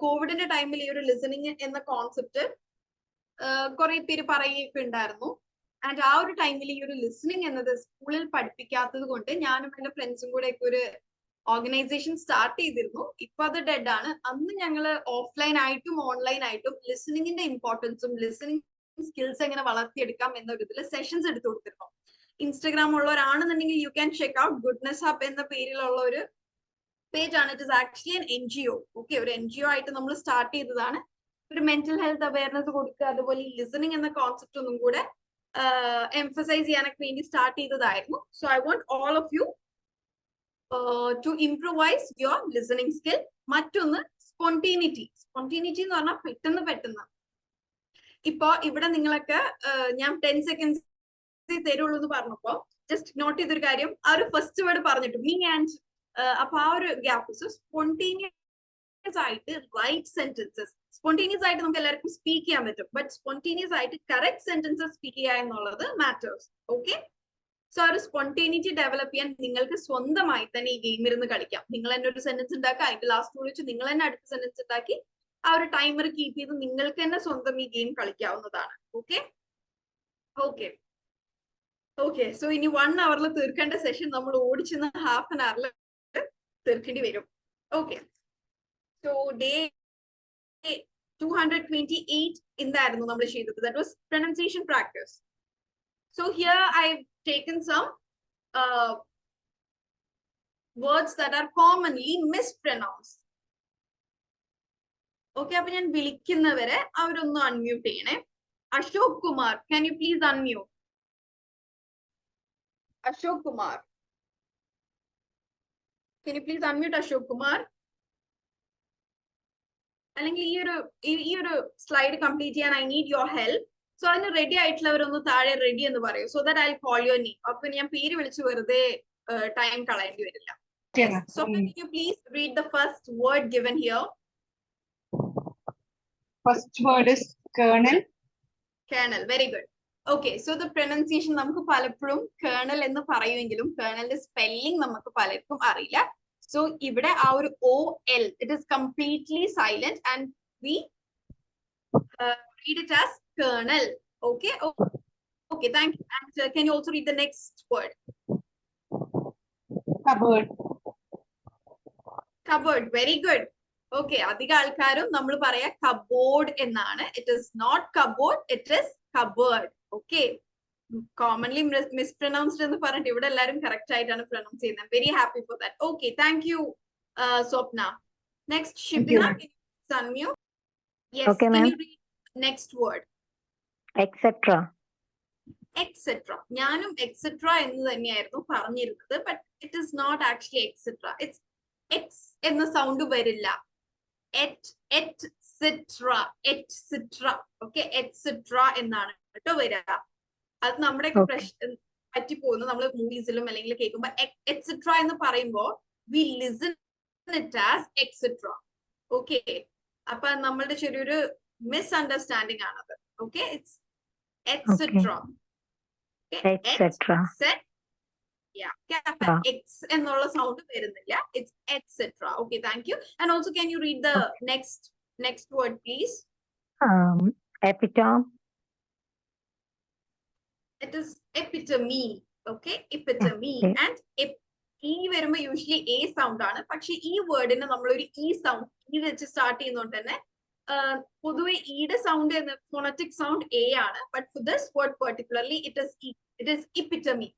കോവിഡിന്റെ ടൈമിൽ ഈ ഒരു ലിസണിങ് എന്ന കോൺസെപ്റ്റ് കുറെ പേര് പറയുകയൊക്കെ ഉണ്ടായിരുന്നു. ആൻഡ് ആ ഒരു ടൈമിൽ ഈ ഒരു ലിസണിങ് എന്നത് സ്കൂളിൽ പഠിപ്പിക്കാത്തത് കൊണ്ട് ഞാനും എന്റെ ഫ്രണ്ട്സും കൂടെ ഒക്കെ ഒരു ഓർഗനൈസേഷൻ സ്റ്റാർട്ട് ചെയ്തിരുന്നു. ഇപ്പൊ അത് ഡെഡ് ആണ്. അന്ന് ഞങ്ങള് ഓഫ്ലൈൻ ആയിട്ടും ഓൺലൈൻ ആയിട്ടും ലിസണിങ്ങിന്റെ ഇമ്പോർട്ടൻസും ലിസണിങ് സ്കിൽസ് എങ്ങനെ വളർത്തിയെടുക്കാം എന്നൊരു ഇതിൽ സെഷൻസ് എടുത്തു കൊടുത്തിരുന്നു. ഇൻസ്റ്റഗ്രാം ഉള്ളവരാണെന്നുണ്ടെങ്കിൽ you can check out goodness hub എന്ന പേരിലുള്ള ഒരു പേജ് ആണ്. It is actually an NGO. ഓക്കെ, ഒരു NGO ആയിട്ട് നമ്മൾ സ്റ്റാർട്ട് ചെയ്തതാണ്. ഒരു മെന്റൽ ഹെൽത്ത് അവയർനെസ് കൊടുക്കുക, അതുപോലെ ഈ ലിസണിങ് എന്ന കോൺസെപ്റ്റ് ഒന്നും കൂടെ എംഫസൈസ് ചെയ്യാനൊക്കെ വേണ്ടി സ്റ്റാർട്ട് ചെയ്തതായിരുന്നു. So I want all of you to improvise your listening skill. മറ്റൊന്ന് സ്പോണ്ടേനിറ്റി. സ്പോണ്ടേനിറ്റി എന്ന് പറഞ്ഞാൽ പെട്ടെന്ന് ഇപ്പൊ ഇവിടെ നിങ്ങളൊക്കെ ഞാൻ 10 seconds തരുള്ളൂ എന്ന് പറഞ്ഞപ്പോ ജസ്റ്റ് നോട്ട് ചെയ്തൊരു കാര്യം, ആ ഒരു ഫസ്റ്റ് വേർഡ് പറഞ്ഞിട്ട് മീ ആൻഡ് അപ്പൊ ആ ഒരു ഗ്യാപ്പ്. സോ സ്പോണ്ടേനിയസ് ആയിട്ട് റൈറ്റ് സെന്റൻസസ്, സ്പോണ്ടേനിയസ് ആയിട്ട് നമുക്ക് എല്ലാവർക്കും സ്പീക്ക് ചെയ്യാൻ പറ്റും, ബട്ട് സ്പോണ്ടേനിയസ് ആയിട്ട് കറക്റ്റ് സെന്റൻസസ് സ്പീക്ക് ചെയ്യുക എന്നുള്ളത് മാറ്റേഴ്സ്. ഓക്കെ, സോ ആ ഒരു സ്പോണ്ടേനിറ്റി ഡെവലപ്പ് ചെയ്യാൻ നിങ്ങൾക്ക് സ്വന്തമായി തന്നെ ഈ ഗെയിം ഇരുന്ന് കളിക്കാം. നിങ്ങൾ തന്നെ ഒരു സെന്റൻസ് ഉണ്ടാക്കുക, അതിന്റെ ലാസ്റ്റ് വിളിച്ച് നിങ്ങൾ തന്നെ അടുത്ത സെന്റൻസ് ഉണ്ടാക്കി ആ ഒരു ടൈമർ കീപ്പ് ചെയ്ത് നിങ്ങൾക്ക് തന്നെ സ്വന്തം ഈ ഗെയിം കളിക്കാവുന്നതാണ്. Okay okay okay. സോ ഇനി 1 hour തീർക്കേണ്ട സെഷൻ നമ്മൾ ഓടിച്ചെന്ന് ഹാഫ് ആൻ അവറിൽ തീർക്കേണ്ടി വരും. ഓക്കെ. സോ ഡേ 228 എന്തായിരുന്നു നമ്മൾ ചെയ്തത്? That was pronunciation practice. So here I've taken some words that are commonly mispronounced. Okay, അപ്പൊ ഞാൻ വിളിക്കുന്നവരെ അവരൊന്ന് അൺമ്യൂട്ട് ചെയ്യണേ. Ashok Kumar, can you please unmute? Ashok Kumar, can you please unmute Ashok Kumar? അല്ലെങ്കിൽ ഈ ഒരു സ്ലൈഡ് കംപ്ലീറ്റ് ചെയ്യാൻ I need your help. So അതിന് ready ആയിട്ടുള്ളവരൊന്ന് താഴെ റെഡി എന്ന് പറയൂ. So that I call your name. അപ്പൊ ഞാൻ പേര് വിളിച്ച് വെറുതെ ടൈം കളയേണ്ടി വരില്ല. So can you please read the first word given here? First word is kernel. Kernel, very good. Okay, so the pronunciation നമുക്ക് പലപ്പോഴും കേർണൽ എന്ന് പറയുമെങ്കിലും കേർണലിന്റെ സ്പെല്ലിംഗ് നമുക്ക് പലർക്കും അറിയില്ല. സോ ഇവിടെ ആ ഒരു OL, it is completely silent and we read it as kernel. Okay. Okay, thank you. And can you also read the next word? Cupboard. Cupboard, very good. Okay, അധിക ആൾക്കാരും നമ്മൾ പറയാ cupboard എന്നാണ്. It is not cupboard, it is cupboard. Okay, commonly mispronounced എന്ന് പറഞ്ഞിട്ട് ഇവിടെ എല്ലാവരും correct ആയിട്ടാണ് pronounce ചെയ്യുന്നത്. Very happy for that. Okay, thank you, Swapna. Next, Shibna, can you unmute? Yes, Okay, can ma'am. you read next word? etc. Etc. ഞാനും etc എന്ന് തന്നെയായിരുന്നു പറഞ്ഞിരുന്നത്, but it is not actually etc. It's x എന്ന sound വരില്ല. etc. Okay, etc എന്നാണ് കേട്ടോ വരിക. അത് നമ്മുടെയൊക്കെ പ്രശ്നം പറ്റിപ്പോകുന്നു. നമ്മൾ മൂവീസിലും അല്ലെങ്കിൽ കേൾക്കുമ്പോ etc എന്ന് പറയുമ്പോൾ we listen it as etc. Okay, അപ്പൊ നമ്മളുടെ ചെറിയൊരു misunderstanding ആണത്. Okay, it's etc. Okay, etc. Yeah, X എന്നുള്ള സൗണ്ട് വരുന്നില്ല. It's etc. Okay, thank you. And also, can you read the next word, please? Epitome. It is epitome. Okay, epitome. Okay. And ഈ വരുമ്പോ usually A sound ആണ്. പക്ഷെ ഈ വേർഡിന് നമ്മളൊരു E sound വെച്ച് start ചെയ്യുന്നോണ്ട് തന്നെ പൊതുവെ ഈയുടെ സൗണ്ട് എന്ന ഫോണറ്റിക് സൗണ്ട് A ആണ്. But for this word particularly it is epitome.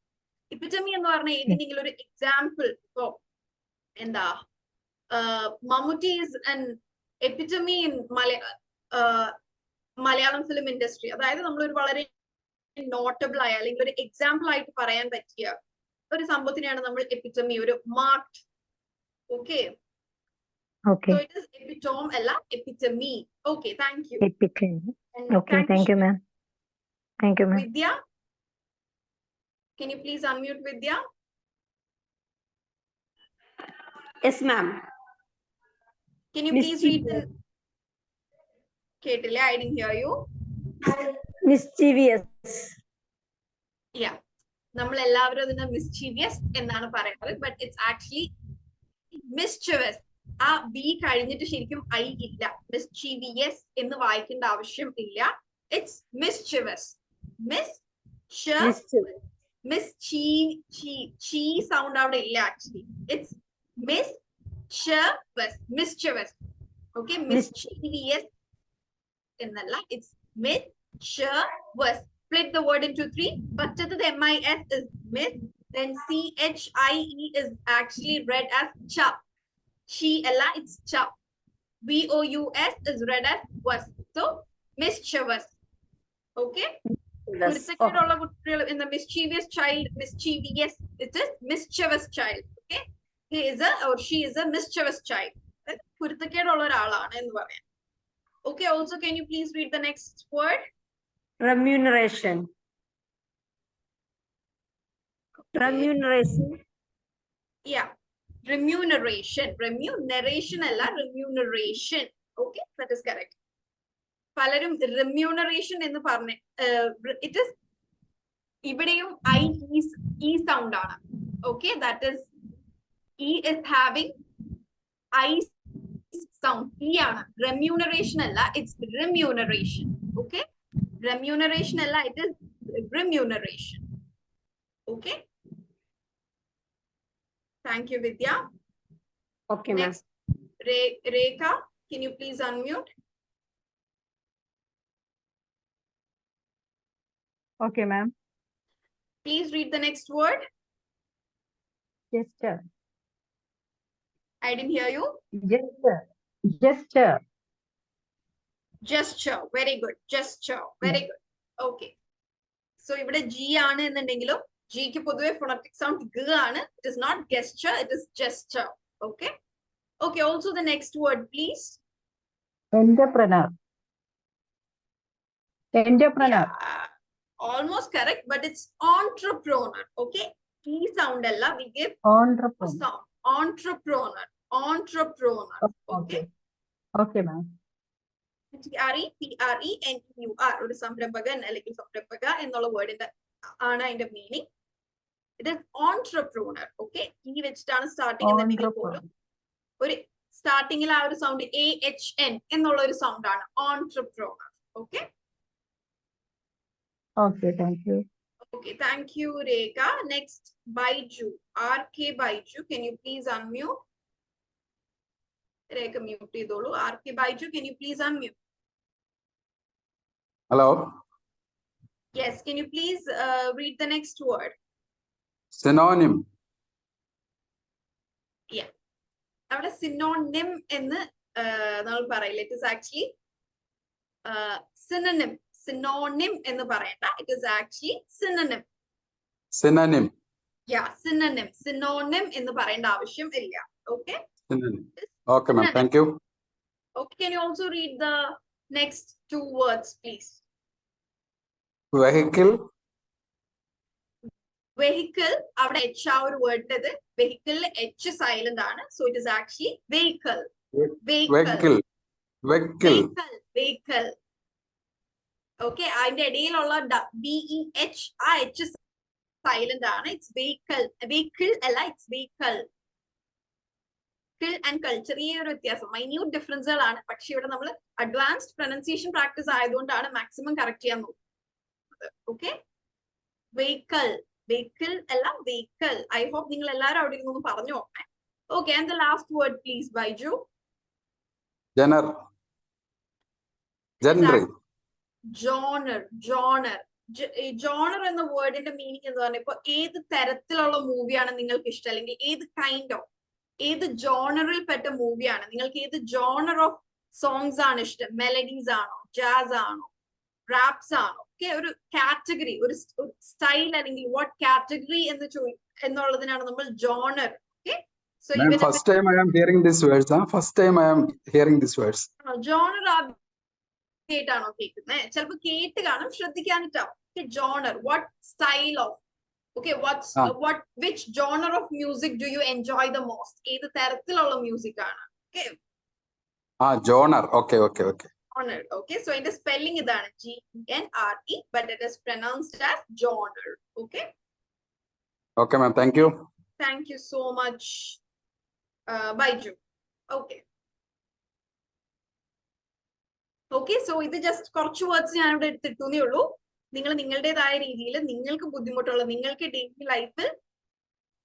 Epitome എന്ന് പറഞ്ഞ ഏതെങ്കിലും ഒരു എക്സാമ്പിൾ ഇപ്പോ എന്താ Mammootty is an epitome in Malayalam film industry. അതായത് നമ്മളൊരു വളരെ നോട്ടബിൾ ആയ അല്ലെങ്കിൽ ഒരു എക്സാമ്പിൾ ആയിട്ട് പറയാൻ പറ്റിയ ഒരു സംഭവത്തിനെയാണ് നമ്മൾ എപ്പിറ്റമി, ഒരു mark. Okay, Okay. so it is epitome അല്ല epitome. Okay, thank you. Epitome. And Okay, thank you, ma'am. Thank you, ma'am. Vidya, can you please unmute Vidya? Yes, ma'am. Can you please read the കേട്ടില്ല, I didn't hear you. Mischievous. Yeah, നമ്മൾ എല്ലാവരും അതിനെ മിസ്ചീവിയസ് എന്നാണ് പറയുന്നത്, but it's actually മിസ്ചിവസ്. ആ B കഴിഞ്ഞിട്ട് ശരിക്കും I ഇല്ല. മിസ്ചീവിയസ് എന്ന് വായിക്കേണ്ട ആവശ്യം ഇല്ല. ഇറ്റ്സ് മിസ്ചിവസ്. മിസ്ചീ സൗണ്ട് അവിടെ ഇല്ല ആക്ച്വലി. ഇറ്റ്സ് മിസ്ചിവസ്. ഓക്കെ, മിസ്ചീവിയസ് എന്നല്ല, it's മിസ്ചിവസ്. Split the word into 3. First of the MIS is miss, then CHIE is actually read as cha. She ella, it's cha. VOUS is read as was. So mischievous. Okay. In the mischievous child, mischievous, it is mischievous child. Okay. He is or she is a mischievous child. Okay. Also, can you please read the next word? Remuneration. Remuneration. Yeah, remuneration. Remuneration alla, remuneration. Okay, that is correct. പലരും remuneration എന്ന് പറഞ്ഞ it is ഇവിടെയും I E sound ആണ്. Okay, that is E is having I sound. E ആണ്. Remuneration അല്ല, it's remuneration. Okay, remuneration അല്ല, it is remuneration. Okay, thank you, Vidya. Okay, ma'am. Next, Rekha, can you please unmute? Okay, ma'am. Please read the next word. Gesture. I didn't hear you. Gesture. Gesture. Gesture. Very good. Gesture. Very good. Okay. So ഇവിടെ G ആണ് എന്നുണ്ടെങ്കിലും G ക്ക് പൊതുവെ phonetic sound G ആണ്. It is not gesture, it is gesture. Okay. Okay, also the next word, please. Entrepreneur. Entrepreneur. Yeah, almost correct, but it's entrepreneur. Okay. E sound alla, we give Entrepreneur. sound. Entrepreneur. Entrepreneur. Okay. Okay, ma'am. TREPRENEUR ഒരു സംരംഭകൻ അല്ലെങ്കിൽ സംരംഭക എന്നുള്ള വേർഡിന്റെ ആണ് അതിന്റെ meaning. It is entrepreneur. Okay, ഈ വെച്ചിട്ടാണ് starting എന്നുണ്ടെങ്കിൽ പോലും ഒരു സ്റ്റാർട്ടിംഗിൽ ആ ഒരു സൗണ്ട് AHN എന്നുള്ള ഒരു സൗണ്ട് ആണ് entrepreneur. Okay. Okay, thank you. Okay, thank you, Rekha. Next, Baiju. RK Baiju, can you please unmute? Rekha mute ചെയ്തോളൂ. RK Baiju, can you please unmute? Hello. Yes, can you please read the next word? Synonym. Yeah. അവിടെ synonym എന്ന് നമ്മൾ പറയില്ല. It is actually synonym. Synonym എന്ന് പറയണ്ട. It is actually synonym. Synonym. Yeah, synonym. Synonym എന്ന് പറയേണ്ട ആവശ്യം ഇല്ല. Okay. Synonym. Okay, ma'am. Thank you. Okay, can you also read the next two words, please? Vehicle. Vehicle. അവിടെ H ആ ഒരു word ഇത്. Vehicle H silent ആണ്. So it is actually vehicle. Vehicle. Vehicle. Vehicle. Okay, അതിന്റെ ഇടയിലുള്ള BEH ആ H silent ആണ്. It's vehicle. Vehicle അല്ല, it's vehicle. And culture ഈ ഒരു വ്യത്യാസം മൈന്യൂട്ട് ഡിഫറൻസുകളാണ്. പക്ഷെ ഇവിടെ നമ്മൾ അഡ്വാൻസ്ഡ് പ്രൊനൗൺസിയേഷൻ പ്രാക്ടീസ് ആയതുകൊണ്ടാണ് മാക്സിമം കറക്റ്റ് ചെയ്യാൻ നോക്കുന്നത്. Okay, vehicle. വെഹിക്കിൾ അല്ല, വെഹിക്കിൾ. ഐ ഹോപ്പ് നിങ്ങൾ എല്ലാവരും അവിടെ ഇരുന്ന് പറഞ്ഞു നോക്കണേ. Okay, and the last word please, Baiju. Genre. Genre. Genre. Genre. Genre എന്ന വേർഡിന്റെ മീനിങ് എന്ന് പറഞ്ഞാൽ ഇപ്പൊ ഏത് തരത്തിലുള്ള മൂവിയാണ് നിങ്ങൾക്ക് ഇഷ്ടം, അല്ലെങ്കിൽ ഏത് കൈൻഡ് ഓഫ്, ഏത് ജോണറിൽ പെട്ട മൂവിയാണ് നിങ്ങൾക്ക്, ഏത് ജോണർ ഓഫ് സോങ്സ് ആണ് ഇഷ്ടം, മെലഡീസ് ആണോ, ജാസ് ആണോ, റാപ്സ് ആണോ, ഒക്കെ ഒരു കാറ്റഗറി, ഒരു സ്റ്റൈൽ, അല്ലെങ്കിൽ വാട്ട് കാറ്റഗറി എന്നുള്ളതിനാണ് നമ്മൾ genre. Okay, so First time I am hearing these words. First time I am hearing these words. Genre ആണോ കേൾക്കുന്നത്? ചിലപ്പോ കേട്ട് കാണും, ശ്രദ്ധിക്കാനിട്ടാവും. Genre, what style of, okay, which genre of music do you enjoy the most? ഏത് തരത്തിലുള്ള music ആണ്? Okay, Genre. Okay. genre. Okay, so the spelling ഇതാണ് GENRE, but it is pronounced as genre. Okay. Okay, ma'am. Thank you. Thank you so much, Baiju. Okay. Okay, so ഇത് just കുറച്ച് words ഞാൻ ഇവിടെ എടുത്തിട്ടേ ഉള്ളൂ. നിങ്ങൾ നിങ്ങളുടേതായ രീതിയിൽ നിങ്ങൾക്ക് ബുദ്ധിമുട്ടുള്ള, നിങ്ങൾക്ക് ഡെയിലി ലൈഫിൽ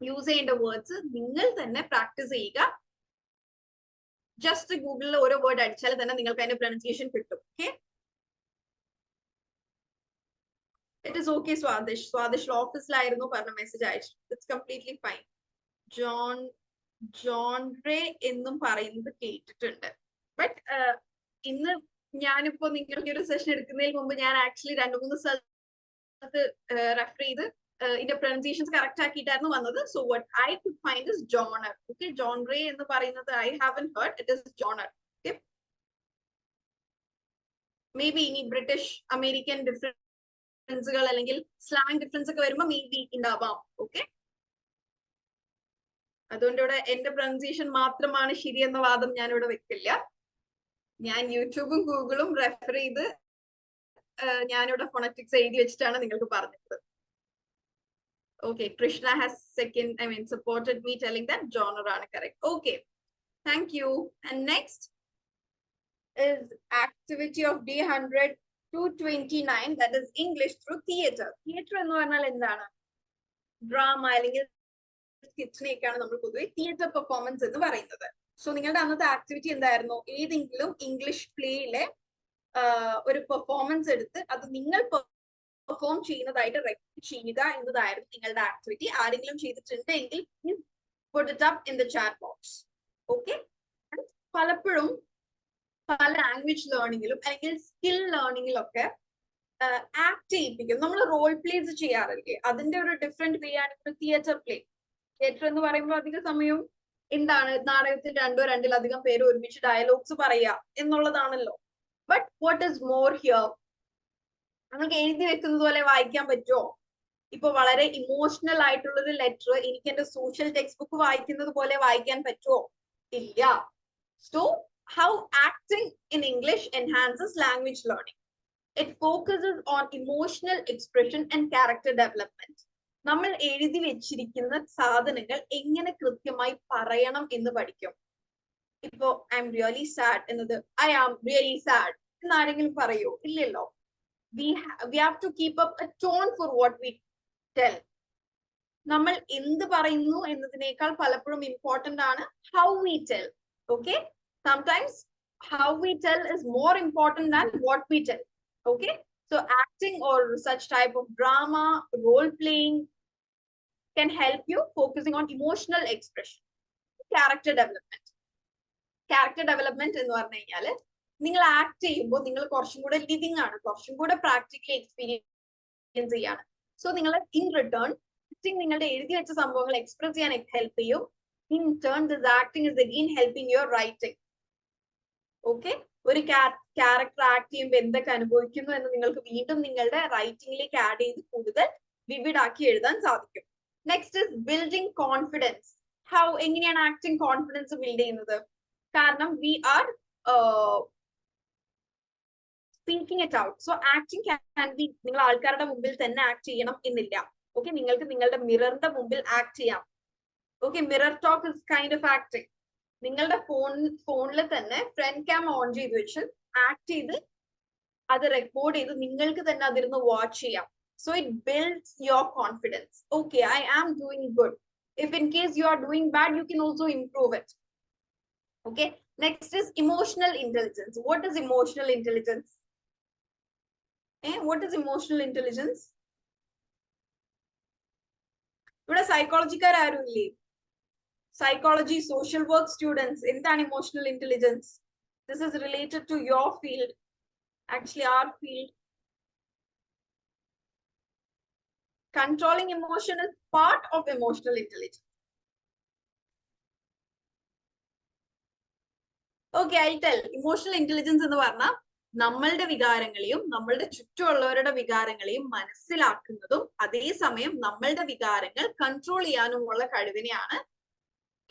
യൂസ് ചെയ്യേണ്ട വേർഡ്സ് നിങ്ങൾ തന്നെ പ്രാക്ടീസ് ചെയ്യുക. ജസ്റ്റ് ഗൂഗിളിൽ ഓരോ വേർഡ് അടിച്ചാൽ തന്നെ നിങ്ങൾക്ക് അതിന്റെ പ്രൊനൗൺസിയേഷൻ കിട്ടും. Okay, it is okay. Swadish ഓഫീസിലായിരുന്നു പറഞ്ഞ മെസ്സേജ് അയച്ചു. It's completely fine. ജോൺറേ എന്നും പറയുന്നത് കേട്ടിട്ടുണ്ട്. ബട്ട് ഇന്ന് ഞാനിപ്പോ നിങ്ങൾക്ക് ഒരു സെഷൻ എടുക്കുന്നതിന് മുമ്പ് ഞാൻ ആക്ച്വലി 2-3 സ്ഥലത്ത് റെഫർ ചെയ്ത് ഇതിന്റെ പ്രൊനൗൺസിയേഷൻസ് കറക്റ്റ് ആക്കിയിട്ടായിരുന്നു വന്നത്. So what I could find is genre. Okay, genre എന്ന് പറയുന്നത് I haven't heard, it is genre. Okay, maybe ഇനി ബ്രിട്ടീഷ് അമേരിക്കൻ ഡിഫറൻസുകൾ അല്ലെങ്കിൽ സ്ലാങ് ഡിഫറൻസ് ഒക്കെ വരുമ്പോൾ മേ ബി ഉണ്ടാവാം. ഓക്കെ, അതുകൊണ്ട് ഇവിടെ എന്റെ പ്രൊനൗൺസിയേഷൻ മാത്രമാണ് ശരിയെന്ന വാദം ഞാൻ ഇവിടെ വെക്കില്ല. ഞാൻ യൂട്യൂബും ഗൂഗിളും റെഫർ ചെയ്ത് ഞാനിവിടെ ഫോണറ്റിക്സ് എഴുതി വെച്ചിട്ടാണ് നിങ്ങൾക്ക് പറഞ്ഞത്. Okay, Krishna has supported me telling that genre ആണ് correct. Okay, thank you. And next is activity of day 100 to 29, that is English through theatre. Theatre എന്ന് പറഞ്ഞാൽ എന്താണ്? ഡ്രാമ അല്ലെങ്കിൽ സ്കിറ്റ്സിനെയൊക്കെയാണ് നമ്മൾ പൊതുവെ തിയേറ്റർ പെർഫോമൻസ് എന്ന് പറയുന്നത്. സോ നിങ്ങളുടെ അന്നത്തെ ആക്ടിവിറ്റി എന്തായിരുന്നു? ഏതെങ്കിലും ഇംഗ്ലീഷ് പ്ലേയിലെ ഒരു പെർഫോമൻസ് എടുത്ത് അത് നിങ്ങൾ പെർഫോം ചെയ്യുന്നതായിട്ട് റെക്കോർഡ് ചെയ്യുക എന്നതായിരുന്നു നിങ്ങളുടെ ആക്ടിവിറ്റി. ആരെങ്കിലും ചെയ്തിട്ടുണ്ടെങ്കിൽ put it up in the chat box. Okay? പലപ്പോഴും പല ലാംഗ്വേജ് ലേണിംഗിലും അല്ലെങ്കിൽ സ്കിൽ ലേണിംഗിലും ഒക്കെ ആക്ട് ചെയ്യിപ്പിക്കും. നമ്മൾ റോൾ പ്ലേസ് ചെയ്യാറില്ലേ? അതിന്റെ ഒരു ഡിഫറെന്റ് വേ ആണ് ഇപ്പോൾ തിയേറ്റർ പ്ലേ. തിയേറ്റർ എന്ന് പറയുമ്പോൾ അധിക സമയവും എന്താണ്, നാടകത്തിൽ രണ്ടിലധികം പേര് ഒരുമിച്ച് ഡയലോഗ്സ് പറയുക എന്നുള്ളതാണല്ലോ. But what is more here? നമുക്ക് എഴുതി വെക്കുന്നത് പോലെ വായിക്കാൻ പറ്റുമോ? ഇപ്പൊ വളരെ ഇമോഷണൽ ആയിട്ടുള്ള ഒരു ലെറ്റർ എനിക്ക് എന്റെ സോഷ്യൽ ടെക്സ്റ്റ് ബുക്ക് വായിക്കുന്നത് പോലെ വായിക്കാൻ പറ്റുമോ? ഇല്ല. So how acting in English enhances language learning. It focuses on emotional expression and character development. നമ്മൾ എഴുതി വെച്ചിരിക്കുന്ന സാധനങ്ങൾ എങ്ങനെ കൃത്യമായി പറയണം എന്ന് പഠിക്കും. ഇപ്പോ ഐ എം റിയലി സാഡ് എന്നത് ഐ ആം റിയലി സാഡ് എന്നാരെങ്കിലും പറയോ? ഇല്ലല്ലോ. We have to keep up a tone for what we tell. നമ്മൾ എന്ത് പറയുന്നു എന്നതിനേക്കാൾ പലപ്പോഴും ഇമ്പോർട്ടന്റ് ആണ് how we tell. Okay? Sometimes how we tell is more important than what we tell. Okay? So acting or such type of drama, role playing can help you focusing on emotional expression. Character development. Character development എന്ന് പറഞ്ഞു കഴിഞ്ഞാൽ നിങ്ങൾ act ചെയ്യുമ്പോൾ നിങ്ങൾ കുറച്ചും കൂടെ living ആണ്, കുറച്ചും കൂടെ പ്രാക്ടിക്കലി എക്സ്പീരിയൻസ് ചെയ്യാണ്. സോ നിങ്ങൾ ഇൻ റിട്ടേൺ നിങ്ങളുടെ എഴുതി വെച്ച സംഭവങ്ങൾ എക്സ്പ്രസ് ചെയ്യാൻ ഹെൽപ്പ് ചെയ്യും. In turn this acting is again helping your writing. Okay? ഒരു ക്യാരക്ടർ ആക്ട് ചെയ്യുമ്പോൾ എന്തൊക്കെ അനുഭവിക്കുന്നു എന്ന് നിങ്ങൾക്ക് വീണ്ടും നിങ്ങളുടെ റൈറ്റിംഗിലേക്ക് ആഡ് ചെയ്ത് കൂടുതൽ വിവിഡ് ആക്കി എഴുതാൻ സാധിക്കും. Next is building confidence. How? എങ്ങനെയാണ് ആക്ടിങ് കോൺഫിഡൻസ് ബിൽഡ് ചെയ്യുന്നത്? കാരണം we are speaking it out. So acting can be നിങ്ങൾ ആൾക്കാരുടെ മുമ്പിൽ തന്നെ ആക്ട് ചെയ്യണം എന്നില്ല. ഓക്കെ? നിങ്ങൾക്ക് നിങ്ങളുടെ മിററിന്റെ മുമ്പിൽ ആക്ട് ചെയ്യാം. Okay? Mirror talk is kind of acting. നിങ്ങളുടെ ഫോണിൽ തന്നെ ഫ്രണ്ട് ക്യാം ഓൺ ചെയ്ത് വെച്ച് ആക്ട് ചെയ്ത് അത് റെക്കോർഡ് ചെയ്ത് നിങ്ങൾക്ക് തന്നെ അതിരുന്ന് വാച്ച് ചെയ്യാം. So it builds your confidence. Okay, I am doing good. If in case you are doing bad, you can also improve it. Okay, next is emotional intelligence. What is emotional intelligence? What is emotional intelligence? ഇവിടെ സൈക്കോളജിക്കാർ ആരും ഇല്ലേ? Psychology, social work students, എന്താണ് emotional intelligence? This is related to your field, actually our field. Controlling emotion is part of emotional intelligence. Okay, I'll tell. Emotional intelligence എന്ന് പറഞ്ഞാൽ നമ്മളുടെ വികാരങ്ങളെയും നമ്മളുടെ ചുറ്റുമുള്ളവരുടെ വികാരങ്ങളെയും മനസ്സിലാക്കുന്നതും അതേസമയം നമ്മളുടെ വികാരങ്ങൾ കൺട്രോൾ ചെയ്യാനുമുള്ള കഴിവിനെയാണ്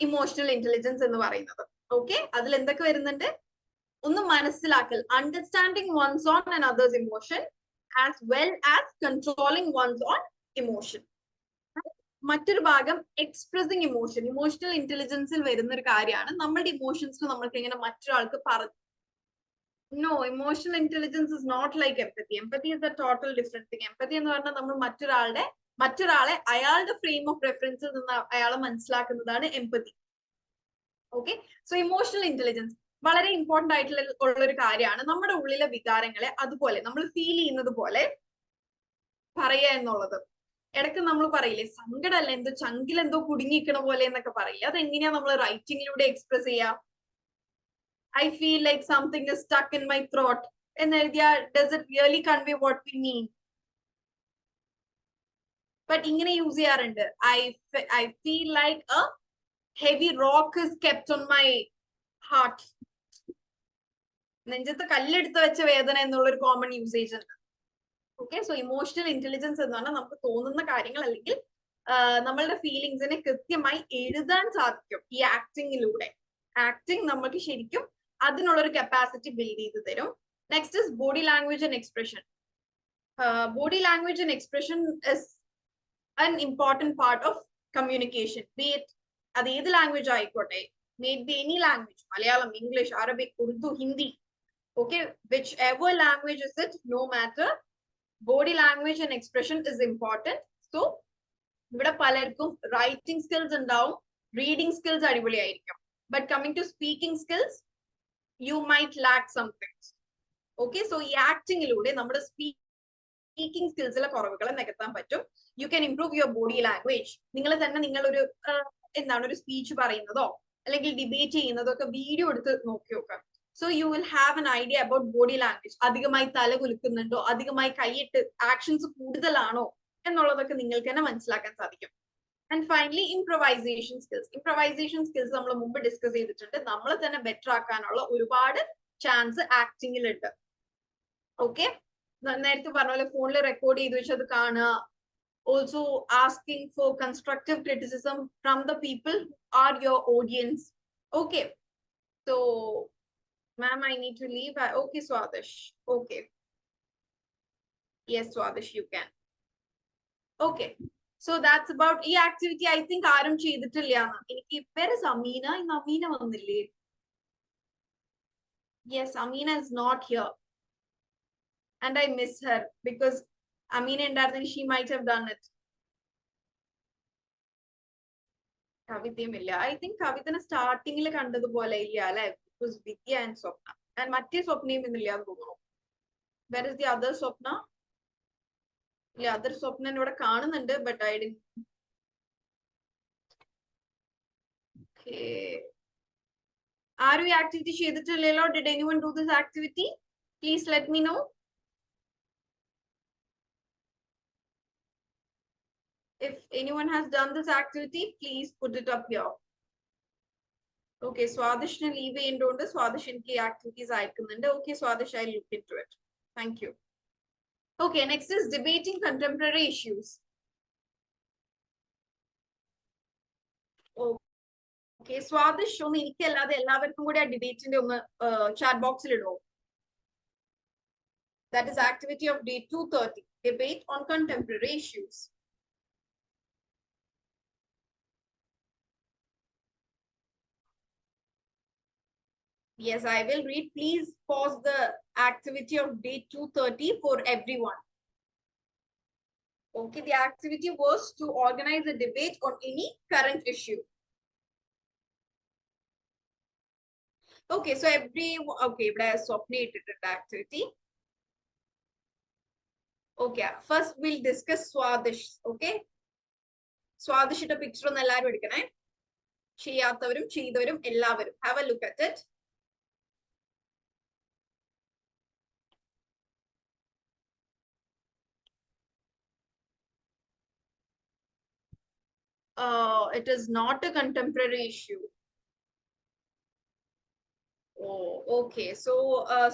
ഇമോഷണൽ ഇന്റലിജൻസ് എന്ന് പറയുന്നത്. ഓക്കെ? അതിൽ എന്തൊക്കെ വരുന്നുണ്ട്? ഒന്ന് മനസ്സിലാക്കൽ, understanding one's own and others emotion as well as controlling one's own emotion. മറ്റൊരു ഭാഗം എക്സ്പ്രസിങ് ഇമോഷൻ. ഇമോഷണൽ ഇന്റലിജൻസിൽ വരുന്ന ഒരു കാര്യമാണ് നമ്മളുടെ ഇമോഷൻസ് നമ്മൾക്ക് എങ്ങനെ മറ്റൊരാൾക്ക് പറഞ്ഞു. No, emotional intelligence is not like empathy. Empathy is a total different thing. Empathy എന്ന് പറഞ്ഞാൽ നമ്മൾ മറ്റൊരാളെ അയാളുടെ ഫ്രെയിം ഓഫ് റെഫറൻസിൽ നിന്ന് അയാളെ മനസ്സിലാക്കുന്നതാണ് empathy. Okay? So emotional intelligence വളരെ ഇമ്പോർട്ടന്റ് ആയിട്ടുള്ള ഒരു കാര്യമാണ്. നമ്മുടെ ഉള്ളിലെ വികാരങ്ങളെ അതുപോലെ നമ്മൾ ഫീൽ ചെയ്യുന്നത് പോലെ പറയുക എന്നുള്ളത്. ഇടയ്ക്ക് നമ്മൾ പറയില്ലേ, സങ്കടമല്ല, എന്തോ ചങ്കിലെന്തോ കുടുങ്ങിക്കണ പോലെ എന്നൊക്കെ പറയില്ലേ? അതെങ്ങനെയാ നമ്മൾ റൈറ്റിംഗിലൂടെ എക്സ്പ്രസ് ചെയ്യാ? I feel like something is stuck in my throat എന്ന് എഴുതിയാൽ does it really convey what we mean? But ഇങ്ങനെ യൂസ് ചെയ്യാറുണ്ട്. I feel like A heavy rock is kept on my heart. നെഞ്ചത്ത് കല്ലെടുത്ത് വെച്ച വേദന എന്നുള്ളൊരു കോമൺ യൂസേജ് ഉണ്ട്. ഓക്കെ? സോ ഇമോഷണൽ ഇന്റലിജൻസ് എന്ന് പറഞ്ഞാൽ നമുക്ക് തോന്നുന്ന കാര്യങ്ങൾ അല്ലെങ്കിൽ നമ്മളുടെ ഫീലിങ്സിനെ കൃത്യമായി എഴുതാൻ സാധിക്കും ഈ ആക്ടിങ്ങിലൂടെ. ആക്ടിങ് നമുക്ക് ശരിക്കും അതിനുള്ളൊരു കപ്പാസിറ്റി ബിൽഡ് ചെയ്ത് തരും. Next is body language and expression. Body language and expression is an important part of communication, be it at the language maybe any language, Malayalam, English, Arabic, Urdu, Hindi. Okay, whichever language is it, no matter, body language and expression is important. So ഇവിടെ പലർക്കും writing skills ഉണ്ടാവും, reading skills അടിപൊളിയായിരിക്കും, but coming to speaking skills you might lack some things. Okay, so ഈ ആക്ടിങ്ങിലൂടെ നമ്മുടെ speaking സ്കിൽസിലെ കുറവുകൾ നികത്താൻ പറ്റും. You can improve your body language. നിങ്ങൾ തന്നെ നിങ്ങളൊരു എന്താണ് ഒരു സ്പീച്ച് പറയുന്നതോ അല്ലെങ്കിൽ ഡിബേറ്റ് ചെയ്യുന്നതോ ഒക്കെ വീഡിയോ എടുത്ത് നോക്കി നോക്കാം. So you will have an idea about body language. അധികമായി തല കുലുക്കുന്നുണ്ടോ, അധികമായി കൈയിട്ട് ആക്ഷൻസ് കൂടുതലാണോ എന്നുള്ളതൊക്കെ നിങ്ങൾക്ക് തന്നെ മനസ്സിലാക്കാൻ സാധിക്കും. And finally improvisation skills. Improvisation skills നമ്മൾ മുമ്പ് ഡിസ്കസ് ചെയ്തിട്ടുണ്ട്. നമ്മളെ തന്നെ ബെറ്റർ ആക്കാനുള്ള ഒരുപാട് ചാൻസ് ആക്ടിങ്ങിൽ ഉണ്ട്. ഓക്കെ, നേരത്തെ പറഞ്ഞ പോലെ ഫോണിൽ റെക്കോർഡ് ചെയ്ത് വെച്ച് അത് കാണുക. Also asking for constructive criticism from the people who are your audience. Okay, so ma'am, I need to leave. Okay, Swadish. Okay. Yes, Swadish, you can. Okay, so that's about the activity. I think Aram cheyiditilla. Where is Amina? Amina vandille. Yes, Amina is not here. And I miss her because Amina and Dardan, she might have done it. Kavithayamilla. I think Kavithana starting il kandadupole illa alle. It was Vidya and Swapna. And Matte Swapnayum innilla thonunu. Where is the other Swapna? The other Swapna ivada കാണുന്നുണ്ട്, but I didn't. Okay. Are you activity ചെയ്തിട്ടില്ലല്ലോ? Did anyone do this activity? Please let me know. If anyone has done this activity, please put it up here. Okay, Swadish ne leave endondu Swadish inki activities aayikkunnundu. Okay, Swadish, I'll look into it. Thank you. Okay, next is debating contemporary issues. Okay, Swadish, ഒന്ന് എനിക്കല്ലാതെ എല്ലാവർക്കും കൂടി ആ ഡിബേറ്റിന്റെ ഒന്ന് chat box il ഇടുവോ? That is activity of day 230, debate on contemporary issues. Yes, I will read. Please pause the activity of day 230 for everyone. Okay, the activity was to organize a debate on any current issue. Okay, so okay, but I submitted the activity. Okay, first we'll discuss Swadish. Okay, Swadish ita picture on ellarum edukane. Cheyathavarum cheydavarum ellavarum have a look at it. It is not a contemporary issue. Oh, okay. So,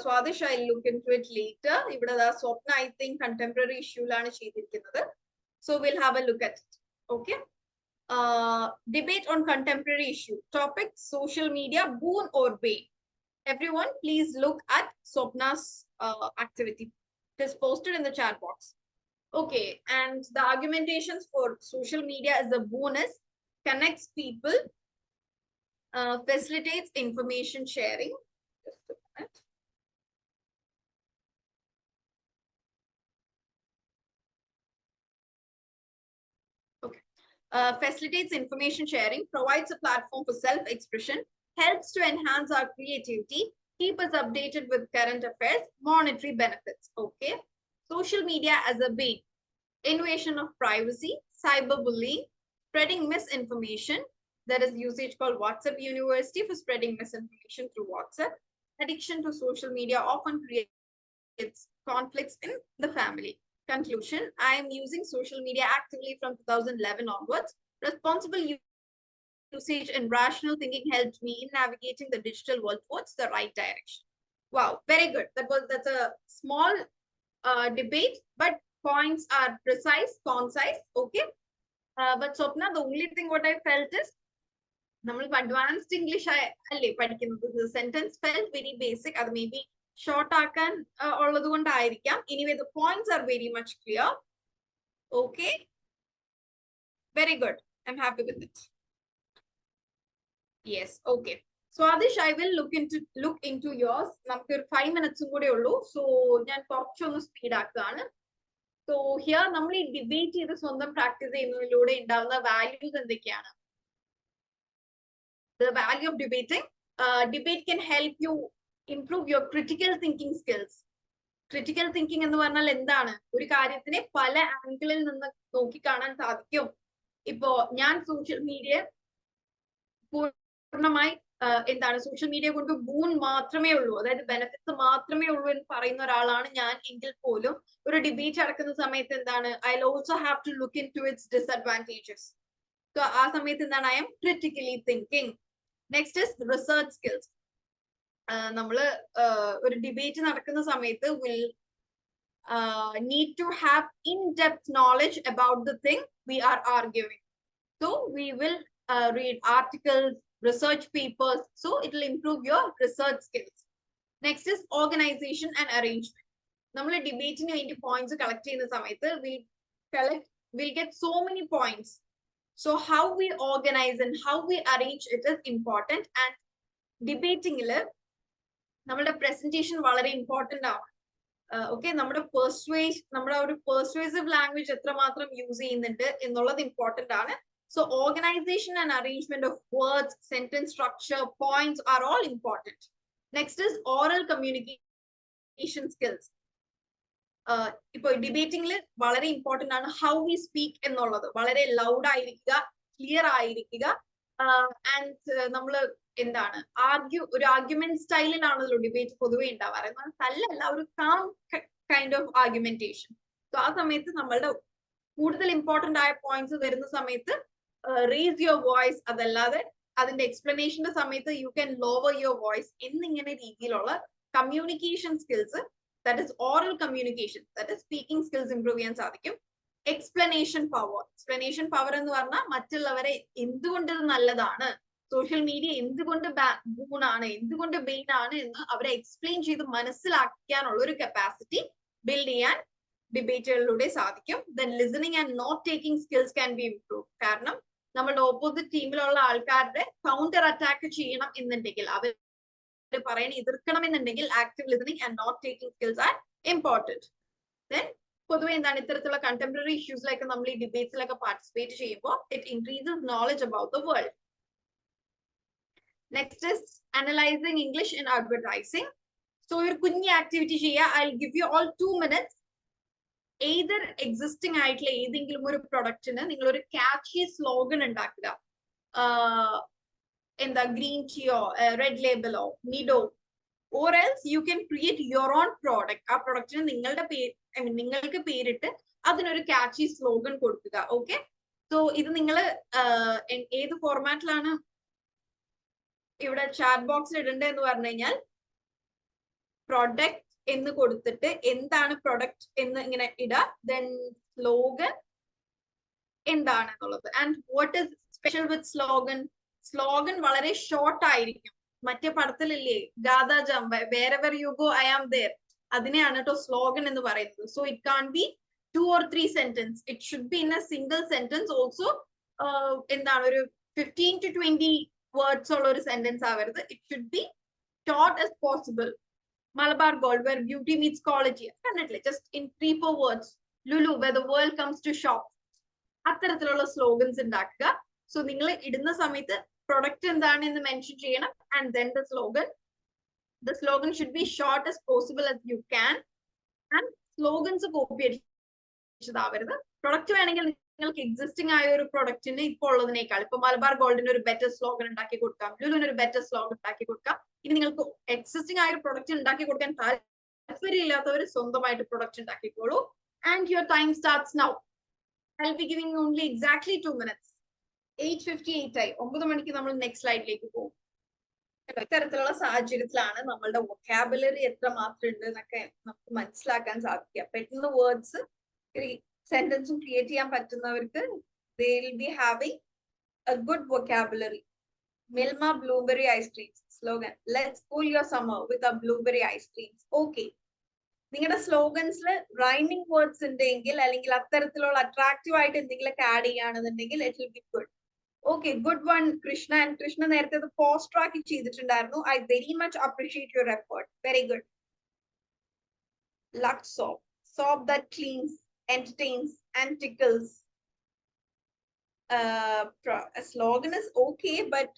Swadish, I'll look into it later. Ivada da Swapna, I think contemporary issue lana cheyidirikkannathu. So we'll have a look at it. Okay. Debate on contemporary issue. Topic: social media, boon or bane. Everyone, please look at Swapna's activity. It is posted in the chat box. Okay, and the argumentations for social media as a bonus connects people, facilitates information sharing. Just a minute. Okay, facilitates information sharing, provides a platform for self-expression, helps to enhance our creativity, keep us updated with current affairs, monetary benefits. Okay. Social media as a bane: invasion of privacy, cyberbullying, spreading misinformation. There is usage called WhatsApp University for spreading misinformation through WhatsApp. Addiction to social media often creates conflicts in the family. Conclusion: I am using social media actively from 2011 onwards. Responsible usage and rational thinking helped me in navigating the digital world towards the right direction. Wow, very good. That's a small debate, but points are precise, concise. Okay. But Swapna, the only thing what I felt is advanced English the sentence felt very basic. That maybe short anyway, the points are very much clear. Okay. Very good. I'm happy with it. Yes, okay. So Adish, I will look into yours. നമുക്ക് ഒരു 5 minutes കൂടെ ഉള്ളൂ. So ഞാൻ കുറച്ചൊന്ന് speed ആക്കുകയാണ്. So here നമ്മൾ ഈ debate ചെയ്ത് സ്വന്തം പ്രാക്ടീസ് ചെയ്യുന്നതിലൂടെ ഉണ്ടാവുന്ന വാല്യൂസ് എന്തൊക്കെയാണ്? The value of debating. Debate can help you improve your critical thinking skills. Critical thinking എന്ന് പറഞ്ഞാൽ എന്താണ്? ഒരു കാര്യത്തിനെ പല ആംഗിളിൽ നിന്ന് നോക്കി കാണാൻ സാധിക്കും. ഇപ്പോ ഞാൻ സോഷ്യൽ മീഡിയ പൂർണ്ണമായി എന്താണ് സോഷ്യൽ മീഡിയ കൊണ്ട് ഗുൺ മാത്രമേ ഉള്ളൂ, അതായത് ബെനിഫിറ്റ്സ് മാത്രമേ ഉള്ളൂ എന്ന് പറയുന്ന ഒരാളാണ് ഞാൻ എങ്കിൽ പോലും ഒരു ഡിബേറ്റ് നടക്കുന്ന സമയത്ത് എന്താണ് I also have to look in to its disadvantages. So ആ സമയത്ത് എന്താണ് I am critically thinking. Next is research skills. നമ്മള് ഒരു ഡിബേറ്റ് നടക്കുന്ന സമയത്ത് will need to have in-depth knowledge about the thing we are arguing. So we will read articles, research papers, so it will improve your research skills. Next is organization and arrangement. നമ്മൾ ഡിബേറ്റിന് വേണ്ടി points collect ചെയ്യുന്ന സമയത്ത് we'll get so many points. So how we organize and how we arrange it is important. And debating-ൽ നമ്മുടെ presentation വളരെ important ആണ്. Okay, നമ്മുടെ ഒരു persuasive language എത്രമാത്രം യൂസ് ചെയ്യുന്നുണ്ട് എന്നുള്ളത് ഇമ്പോർട്ടന്റ് ആണ്. So organization and arrangement of words, sentence structure, points are all important. Next is oral communication skills. ഇപ്പോൾ ഡിബേറ്റിംഗിൽ വളരെ ഇമ്പോർട്ടന്റ് ആണ് ഹൗ വി സ്പീക്ക് എന്നുള്ളത്. വളരെ ലൗഡ് ആയിരിക്കുക, ക്ലിയർ ആയിരിക്കുക. ആൻഡ് നമ്മൾ എന്താണ് ഒരു ആർഗ്യുമെന്റ് സ്റ്റൈലിലാണല്ലോ ഡിബേറ്റ് പൊതുവെ ഉണ്ടാവാറ്. തല്ലല്ല, ഒരു calm kind of argumentation. So ആ സമയത്ത് നമ്മളുടെ കൂടുതൽ ഇമ്പോർട്ടന്റ് ആയ പോയിന്റ്സ് വരുന്ന സമയത്ത് റേസ് യുവർ വോയിസ്, അതല്ലാതെ അതിന്റെ എക്സ്പ്ലനേഷന്റെ സമയത്ത് you can lower your voice എന്നിങ്ങനെ രീതിയിലുള്ള communication skills, that is oral communication, that is speaking skills improve ചെയ്യാൻ സാധിക്കും. എക്സ്പ്ലനേഷൻ പവർ എന്ന് പറഞ്ഞാൽ മറ്റുള്ളവരെ എന്തുകൊണ്ട് ഇത് നല്ലതാണ്, സോഷ്യൽ മീഡിയ എന്തുകൊണ്ട് ഗുണാണ്, എന്തുകൊണ്ട് ബെയിൻ ആണ് എന്ന് അവരെ എക്സ്പ്ലെയിൻ ചെയ്ത് മനസ്സിലാക്കാനുള്ള ഒരു കപ്പാസിറ്റി ബിൽഡ് ചെയ്യാൻ ഡിബേറ്റുകളിലൂടെ സാധിക്കും. Then listening and note taking skills can be improve. കാരണം നമ്മളുടെ ഓപ്പോസിറ്റ് ടീമിലുള്ള ആൾക്കാരുടെ കൗണ്ടർ അറ്റാക്ക് ചെയ്യണം എന്നുണ്ടെങ്കിൽ, അവർ പറയണ എതിർക്കണം എന്നുണ്ടെങ്കിൽ active listening and note taking skills are important. Then പൊതുവെ എന്താണ് ഇത്തരത്തിലുള്ള കണ്ടംപററി ഇഷ്യൂസിലൊക്കെ നമ്മൾ ഈ ഡിബേറ്റ്സിലൊക്കെ പാർട്ടിസിപ്പേറ്റ് ചെയ്യുമ്പോൾ it increases knowledge about the world. Next is analysing English in advertising. So ഒരു കുഞ്ഞി ആക്ടിവിറ്റി ചെയ്യുക. I give you all 2 minutes. Either existing ആയിട്ടുള്ള ഏതെങ്കിലും ഒരു പ്രൊഡക്റ്റിന് നിങ്ങൾ ഒരു ക്യാച്ചി സ്ലോഗൻ ഉണ്ടാക്കുക. എന്താ ഗ്രീൻ ടീയോ റെഡ് ലേബലോ Nido, or else you can create your own product. ആ പ്രൊഡക്റ്റിന് നിങ്ങൾക്ക് പേരിട്ട് അതിനൊരു ക്യാച്ചി സ്ലോഗൻ കൊടുക്കുക. ഓക്കെ, സോ ഇത് നിങ്ങൾ ഏത് ഫോർമാറ്റിലാണ് ഇവിടെ ചാറ്റ് ബോക്സിൽ ഇടേണ്ടതെന്ന് പറഞ്ഞു കഴിഞ്ഞാൽ പ്രൊഡക്റ്റ് എന്ന് കൊടുത്തിട്ട് എന്താണ് പ്രൊഡക്റ്റ് എന്ന് ഇങ്ങനെ ഇടുക. ദെൻ സ്ലോഗൻ എന്താണെന്നുള്ളത്. And what is special with slogan? Slogan വളരെ ഷോർട്ട് ആയിരിക്കും. മറ്റേ പടത്തിലില്ലേ ഗാദാ ജംബ, wherever you go I am there, അതിനെയാണ് കേട്ടോ സ്ലോഗൻ എന്ന് പറയുന്നത്. So it can be 2 or 3 sentences. It should be in a single sentence also. എന്താണ് ഒരു 15 to 20 words ഉള്ള ഒരു സെന്റൻസ് ആവരുത്. It should be short as possible. Malabar Gold, where beauty meets quality. Definitely, just in 3-4 words. Lulu, where the world comes to shop. അത്തരത്തിലുള്ള slogans ഉണ്ടാക്കുക. So നിങ്ങൾ ഇടുന്ന സമയത്ത് പ്രൊഡക്റ്റ് എന്താണ് എന്ന് മെൻഷൻ ചെയ്യണം. And then the slogan should be short as possible as you can. And slogans copy അടിച്ചതാവരുത്. Product വേണമെങ്കിൽ നിങ്ങൾക്ക് എക്സിസ്റ്റിംഗ് ആയ ഒരു പ്രൊഡക്റ്റിന് ഇപ്പോൾ ഉള്ളതിനേക്കാൾ, ഇപ്പൊ മലബാർ ഗോൾഡിന് ഒരു ബെറ്റർ സ്ലോഗൻ ഉണ്ടാക്കി കൊടുക്കാം, ലുലുവിന് ഒരു ബെറ്റർ സ്ലോഗൻ ഉണ്ടാക്കി കൊടുക്കാം. ഇനി നിങ്ങൾക്ക് എക്സിസ്റ്റിംഗ് ആയ ഒരു പ്രൊഡക്റ്റ് ഉണ്ടാക്കി കൊടുക്കാൻ താല്പര്യമില്ലാത്തവർ സ്വന്തമായിട്ട് പ്രൊഡക്റ്റ് ഉണ്ടാക്കിക്കോളൂ. And your time starts now. I'll be giving only exactly 2 minutes. 8:58 ആയി. 9 മണിക്ക് നമ്മൾ നെക്സ്റ്റ് സ്ലൈഡിലേക്ക് പോകും. ഇത്തരത്തിലുള്ള സാഹചര്യത്തിലാണ് നമ്മളുടെ വൊക്കാബുലറി എത്ര മാത്രം ഉണ്ട് എന്നൊക്കെ നമുക്ക് മനസ്സിലാക്കാൻ സാധിക്കുക. പെട്ടെന്ന് വേർഡ്സ് സെന്റൻസും ക്രിയേറ്റ് ചെയ്യാൻ പറ്റുന്നവർക്ക് they will be having a good vocabulary. Milma blueberry ice creams slogan. Let's cool your summer with our blueberry ice creams. Okay. നിങ്ങളുടെ സ്ലോഗൻസിൽ റൈമിംഗ് വേർഡ്സ് ഉണ്ടെങ്കിൽ അല്ലെങ്കിൽ അത്തരത്തിലുള്ള അട്രാക്റ്റീവ് ആയിട്ട് എന്തെങ്കിലും ആഡ് ചെയ്യുകയാണെന്നുണ്ടെങ്കിൽ it will B good. Okay, good one Krishna. And Krishna നേരത്തെ അത് post track ചെയ്തിട്ടുണ്ടായിരുന്നു. I very much appreciate your effort. Very good. Lux soap, soap that cleans, entertains, and tickles. A slogan is okay, but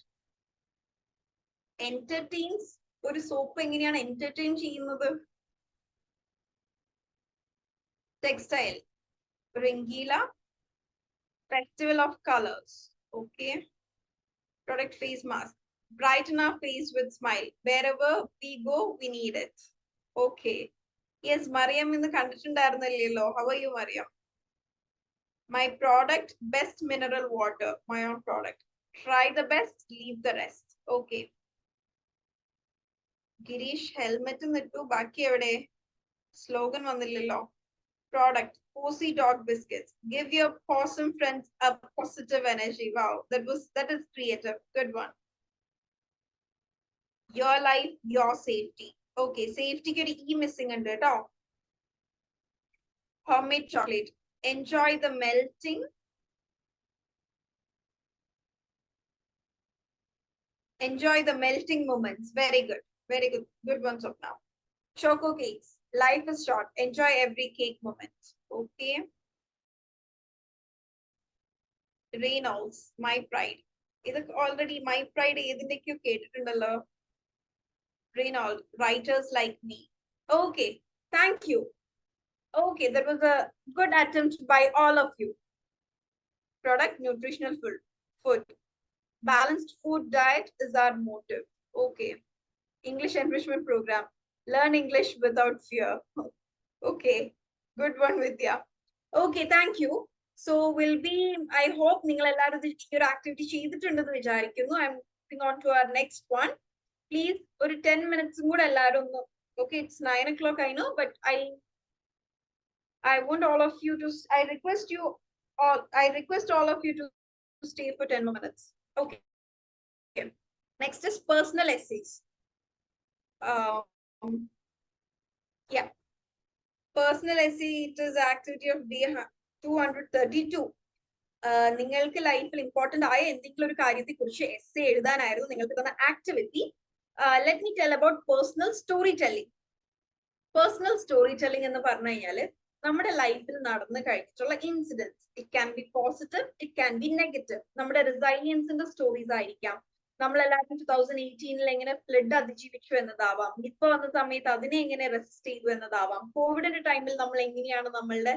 entertains, ഒരു soap എങ്ങനെയാണ് entertain ചെയ്യുന്നത്? Textile, Rangila, festival of colors. Okay. Product face mask, brighten our face with smile. Wherever we go, we need it. Okay. Yes, Mariam in the condition. How are you, Mariam? My product, best mineral water. My own product. Try the best, leave the rest. Okay. Girish, helmet in the two baki evade. Slogan vandillillo. Product, Posy Dog Biscuits. Give your possum friends a positive energy. Wow, that is creative. Good one. Your life, your safety. Okay, safety kuri e missing under it. Homemade chocolate. Enjoy the melting. Enjoy the melting moments. Very good. Very good. Good ones of now. Choco cakes. Life is short. Enjoy every cake moment. Okay. Reynolds, my pride. Is already my pride. Reynolds, writers like me. Okay. Thank you. Okay, that was a good attempt by all of you. Product, nutritional food. Balanced food diet is our motive. Okay. English enrichment program. Learn English without fear. Okay. Good one, Vidya. Okay, thank you. So we'll be, I hope നിങ്ങൾ എല്ലാവരും your activity ചെയ്തിട്ടുണ്ടെന്ന് വിചാരിക്കുന്നു. I'm moving on to our next one. Please, ഒരു 10 minutes കൂടെ എല്ലാവരും ഒന്ന്. Okay, it's 9 o'clock, I know, but I want all of you to, I request all of you to stay for 10 more minutes. Okay. Next is personal essays. Yeah. Personal essay, it is activity of day 232. നിങ്ങൾക്ക് ലൈഫിൽ important ആയ എന്തെങ്കിലും ഒരു കാര്യത്തെ കുറിച്ച് essay എഴുതാനായിരുന്നു നിങ്ങൾക്ക് തന്ന activity. Let me tell about personal story telling. Personal story telling എന്ന് പറഞ്ഞു കഴിഞ്ഞാല് നമ്മുടെ ലൈഫിൽ നടന്നു കഴിഞ്ഞിട്ടുള്ള incidence. It can be positive, it can be negative. നമ്മുടെ റെസൈലിയൻസിന്റെ സ്റ്റോറീസ് ആയിരിക്കാം. നമ്മളെല്ലാവരും 2018 എങ്ങനെ ഫ്ലഡ് അതിജീവിച്ചു എന്നതാവാം. ഇപ്പൊ വന്ന സമയത്ത് അതിനെ എങ്ങനെ റെസിസ്റ്റ് ചെയ്തു എന്നതാവാം. കോവിഡിന്റെ ടൈമിൽ നമ്മൾ എങ്ങനെയാണ് നമ്മളുടെ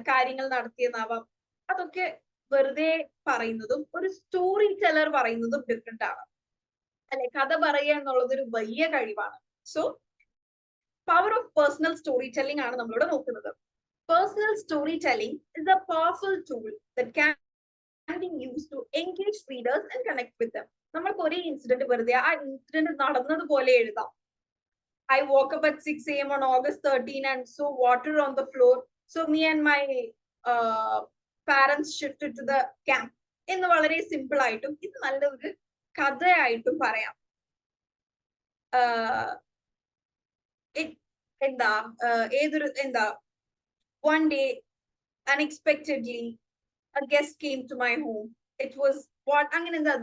കാര്യങ്ങൾ നടത്തിയെന്നാവാം. അതൊക്കെ വെറുതെ പറയുന്നതും ഒരു സ്റ്റോറി ടെല്ലർ പറയുന്നതും ഡിഫറെന്റ് ആണ് അല്ലെ. കഥ പറയുക എന്നുള്ളത് ഒരു വലിയ കഴിവാണ്. So power of personal story telling ആണ് നമ്മളിവിടെ നോക്കുന്നത്. Personal story telling is a powerful tool that can be used to engage readers and connect with them. നമ്മൾക്ക് ഒരേ ഇൻസിഡന്റ് വെറുതെ ആ ഇൻസിഡന്റ് നടന്നതുപോലെ എഴുതാം. I woke up at 6 a.m. on August 13 and saw water on the floor. So me and my parents shifted to the camp. എന്ന് വളരെ simple ആയിട്ടും ഇത് നല്ലൊരു കഥയായിട്ടും പറയാം. one day unexpectedly a guest came to my home. It was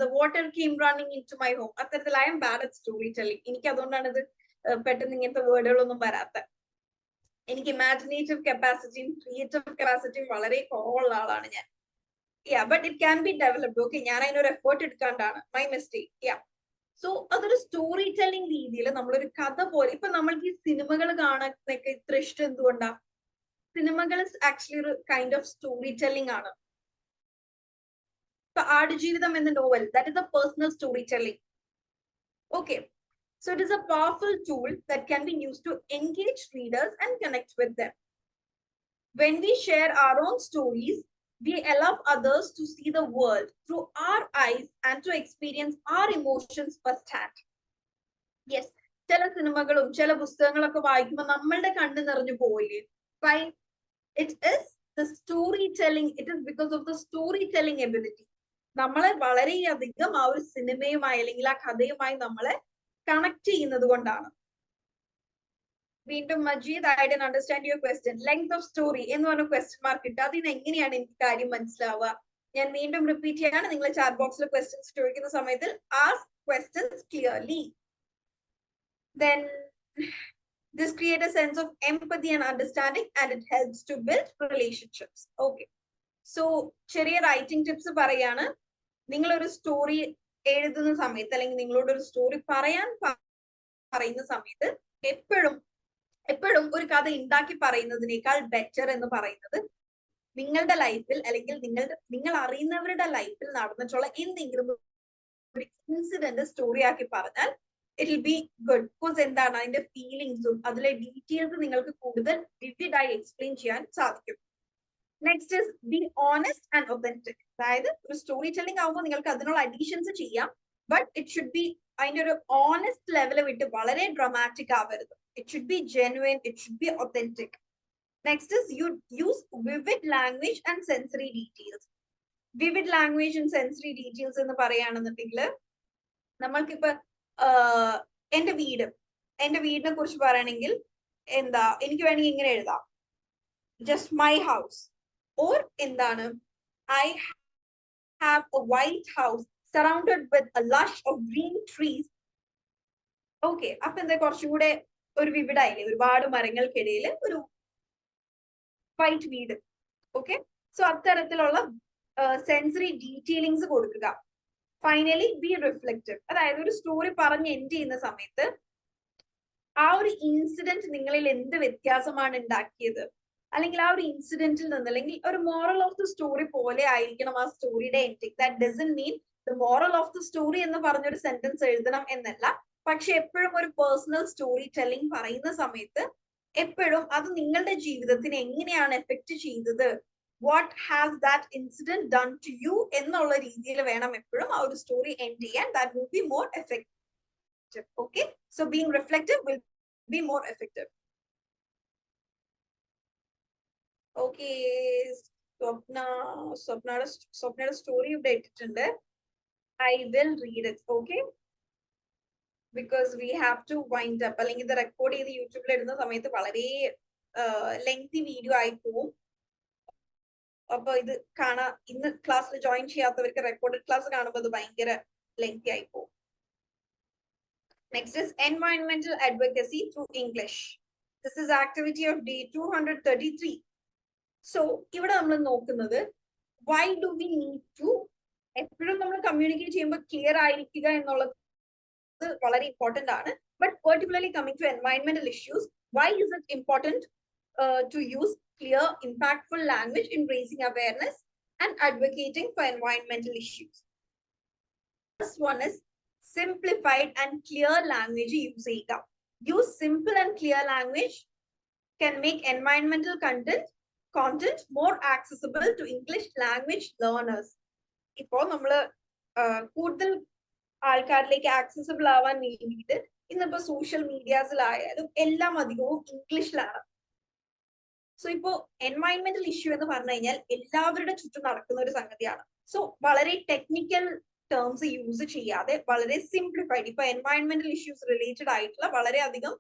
the water came running into my home. അത്തരത്തിൽ I am bad at storytelling. എനിക്ക് അതുകൊണ്ടാണ് ഇത് പെട്ടെന്ന് ഇങ്ങനത്തെ വേർഡുകളൊന്നും വരാത്ത. എനിക്ക് ഇമാജിനേറ്റീവ് കപ്പാസിറ്റിയും ക്രിയേറ്റീവ് കപ്പാസിറ്റിയും വളരെ കുറവുള്ള ആളാണ് ഞാൻ. Yeah, but it can be developed. Okay, ഞാൻ അതിനൊരു എഫേർട്ട് എടുക്കാണ്ടാണ്. My mistake. Yeah. സോ അതൊരു സ്റ്റോറി ടെല്ലിംഗ് രീതിയിൽ നമ്മളൊരു കഥ പോലെ. ഇപ്പൊ നമ്മൾക്ക് ഈ സിനിമകൾ കാണാനൊക്കെ ഇത്ര ഇഷ്ടം എന്തുകൊണ്ടാ? സിനിമകൾ ആക്ച്വലി ഒരു കൈൻഡ് ഓഫ് സ്റ്റോറി ടെല്ലിംഗ് ആണ്. ഇപ്പൊ ആടുജീവിതം എന്ന novel, that is A personal story telling. Okay. So it is a powerful tool that can be used to engage readers and connect with them. When we share our own stories, we allow others to see the world through our eyes and to experience our emotions firsthand. Yes, ചില സിനിമകളും ചില പുസ്തകങ്ങളൊക്കെ വായിക്കുമ്പോൾ നമ്മളുടെ കണ്ണ് നിറഞ്ഞു പോയില്ലേ? Why? It is the storytelling. It is because of the storytelling ability. നമ്മളെ വളരെയധികം ആ ഒരു സിനിമയുമായി അല്ലെങ്കിൽ ആ കഥയുമായി നമ്മളെ കണക്ട് ചെയ്യുന്നത് കൊണ്ടാണ്. വീണ്ടും Majeed, I don't understand your question. Length of story എന്ന് പറഞ്ഞ ക്വസ്റ്റ്യൻ മാർക്ക് ഇട്ട് അതിന് എങ്ങനെയാണ് എനിക്ക് കാര്യം മനസ്സിലാവുക? ഞാൻ വീണ്ടും റിപ്പീറ്റ് ചെയ്യാണ്, നിങ്ങൾ ചാറ്റ് ബോക്സിൽ ക്വസ്റ്റ്യൻസ് ചോദിക്കുന്ന സമയത്ത് ask questions clearly. Then this creates a sense of empathy and understanding, and it helps to build relationships. Okay. So ചെറിയ റൈറ്റിംഗ് ടിപ്സ് പറയാണ്. നിങ്ങളൊരു സ്റ്റോറി എഴുതുന്ന സമയത്ത് അല്ലെങ്കിൽ നിങ്ങളോട് ഒരു സ്റ്റോറി പറയാൻ പറയുന്ന സമയത്ത് എപ്പോഴും ഒരു കഥ ഉണ്ടാക്കി പറയുന്നതിനേക്കാൾ ബെറ്റർ എന്ന് പറയുന്നത് നിങ്ങളുടെ ലൈഫിൽ അല്ലെങ്കിൽ നിങ്ങൾ അറിയുന്നവരുടെ ലൈഫിൽ നടന്നിട്ടുള്ള എന്തെങ്കിലും ഒരു ഇൻസിഡന്റ് സ്റ്റോറി ആക്കി പറഞ്ഞാൽ it will B good. Because എന്താണ് അതിന്റെ ഫീലിങ്സും അതിലെ ഡീറ്റെയിൽസ് നിങ്ങൾക്ക് കൂടുതൽ വിവിഡായി എക്സ്പ്ലെയിൻ ചെയ്യാൻ സാധിക്കും. Next is be honest and authentic. അതായത് ഒരു സ്റ്റോറി ടെല്ലിംഗ് ആകുമ്പോൾ നിങ്ങൾക്ക് അതിനുള്ള അഡീഷൻസ് ചെയ്യാം, ബട്ട് ഇറ്റ് ഷുഡ് ബി അതിന്റെ ഒരു ഓണസ്റ്റ് ലെവൽ വിട്ട് വളരെ ഡ്രമാറ്റിക് ആവരുത്. It should be genuine, it should be authentic. Next is you use vivid language and sensory details. Vivid language and sensory details എന്ന് പറയുകയാണെന്നുണ്ടെങ്കിൽ നമ്മൾക്കിപ്പോ എന്റെ വീടിനെ കുറിച്ച് പറയണമെങ്കിൽ എന്താ എനിക്ക് വേണമെങ്കിൽ ഇങ്ങനെ എഴുതാം, ജസ്റ്റ് മൈ ഹൗസ്. ഓർ എന്താണ്, I have a white house surrounded with a lush of green trees. Okay, അപ്പൊ എന്താ കുറച്ചും കൂടെ ഒരു വിവിഡായില്ലേ, ഒരുപാട് മരങ്ങൾക്കിടയിൽ ഒരു വൈറ്റ് വീട്. ഓക്കെ, സോ അത്തരത്തിലുള്ള സെൻസറി ഡീറ്റെയിലിങ്സ് കൊടുക്കുക. Finally B reflective. അതായത് ഒരു സ്റ്റോറി പറഞ്ഞ് എൻഡ് ചെയ്യുന്ന സമയത്ത് ആ ഒരു ഇൻസിഡന്റ് നിങ്ങളിൽ എന്ത് വ്യത്യാസമാണ് ഉണ്ടാക്കിയത്, അല്ലെങ്കിൽ ആ ഒരു ഇൻസിഡന്റിൽ നിന്ന് അല്ലെങ്കിൽ ഒരു മോറൽ ഓഫ് ദ സ്റ്റോറി പോലെ ആയിരിക്കണം ആ സ്റ്റോറിയുടെ ending. That doesn't mean the moral of the story എന്ന് പറഞ്ഞൊരു സെന്റൻസ് എഴുതണം എന്നല്ല. പക്ഷെ എപ്പോഴും ഒരു പേഴ്സണൽ സ്റ്റോറി ടെല്ലിംഗ് പറയുന്ന സമയത്ത് എപ്പോഴും അത് നിങ്ങളുടെ ജീവിതത്തിന് എങ്ങനെയാണ് എഫക്ട് ചെയ്തത്, what has that incident done to you എന്നുള്ള രീതിയിൽ വേണം എപ്പോഴും ആ ഒരു സ്റ്റോറി എൻഡ് ചെയ്യാൻ. That will be more effective. Okay, so being reflective will be more effective. Okay, സ്വപ്നയുടെ സ്റ്റോറി ഇവിടെ ഇട്ടിട്ടുണ്ട്. I will read it. Okay, because we have to wind up. അല്ലെങ്കിൽ ഇത് റെക്കോർഡ് ചെയ്ത് യൂട്യൂബിൽ ഇടുന്ന സമയത്ത് വളരെ ലെങ്തി വീഡിയോ ആയി പോവും. അപ്പൊ ഇത് ഇന്ന് ക്ലാസ്സിൽ ജോയിൻ ചെയ്യാത്തവർക്ക് റെക്കോർഡഡ് ക്ലാസ് കാണുമ്പോൾ അത് ഭയങ്കര ലെങ്തി ആയി പോവും. നെക്സ്റ്റ് ഇസ് എൻവയോൺമെന്റൽ advocacy through English. This is activity of day 233. സോ ഇവിടെ നമ്മൾ നോക്കുന്നത് why do we need to, എപ്പോഴും നമ്മൾ കമ്മ്യൂണിക്കേറ്റ് ചെയ്യുമ്പോൾ ക്ലിയർ ആയിരിക്കുക എന്നുള്ളത് വളരെ ഇമ്പോർട്ടന്റ് ആണ്. ബട്ട് പെർട്ടിക്കുലർലി കമ്മിങ് ടു എൻവയോൺമെന്റൽ issues, why is it important to use clear, impactful language in raising awareness and advocating for environmental issues? First one is simplified and clear language use ചെയ്യുക. Use simple and clear language can make environmental content more accessible to English language learners. ഇപ്പോൾ നമ്മൾ കൂടുതൽ ആൾക്കാരിലേക്ക് accessible ആവാൻ വേണ്ടിയിട്ട് ഇന്നിപ്പോ social മീഡിയാസിലായാലും എല്ലാം അധികവും ഇംഗ്ലീഷിലാണ്. സോ ഇപ്പോ എൻവയോൺമെന്റൽ ഇഷ്യൂ എന്ന് പറഞ്ഞു കഴിഞ്ഞാൽ എല്ലാവരുടെ ചുറ്റും നടക്കുന്ന ഒരു സംഗതിയാണ്. സോ വളരെ ടെക്നിക്കൽ ടേംസ് യൂസ് ചെയ്യാതെ വളരെ സിംപ്ലിഫൈഡ്, ഇപ്പൊ എൻവയോൺമെന്റൽ ഇഷ്യൂസ് റിലേറ്റഡ് ആയിട്ടുള്ള വളരെയധികം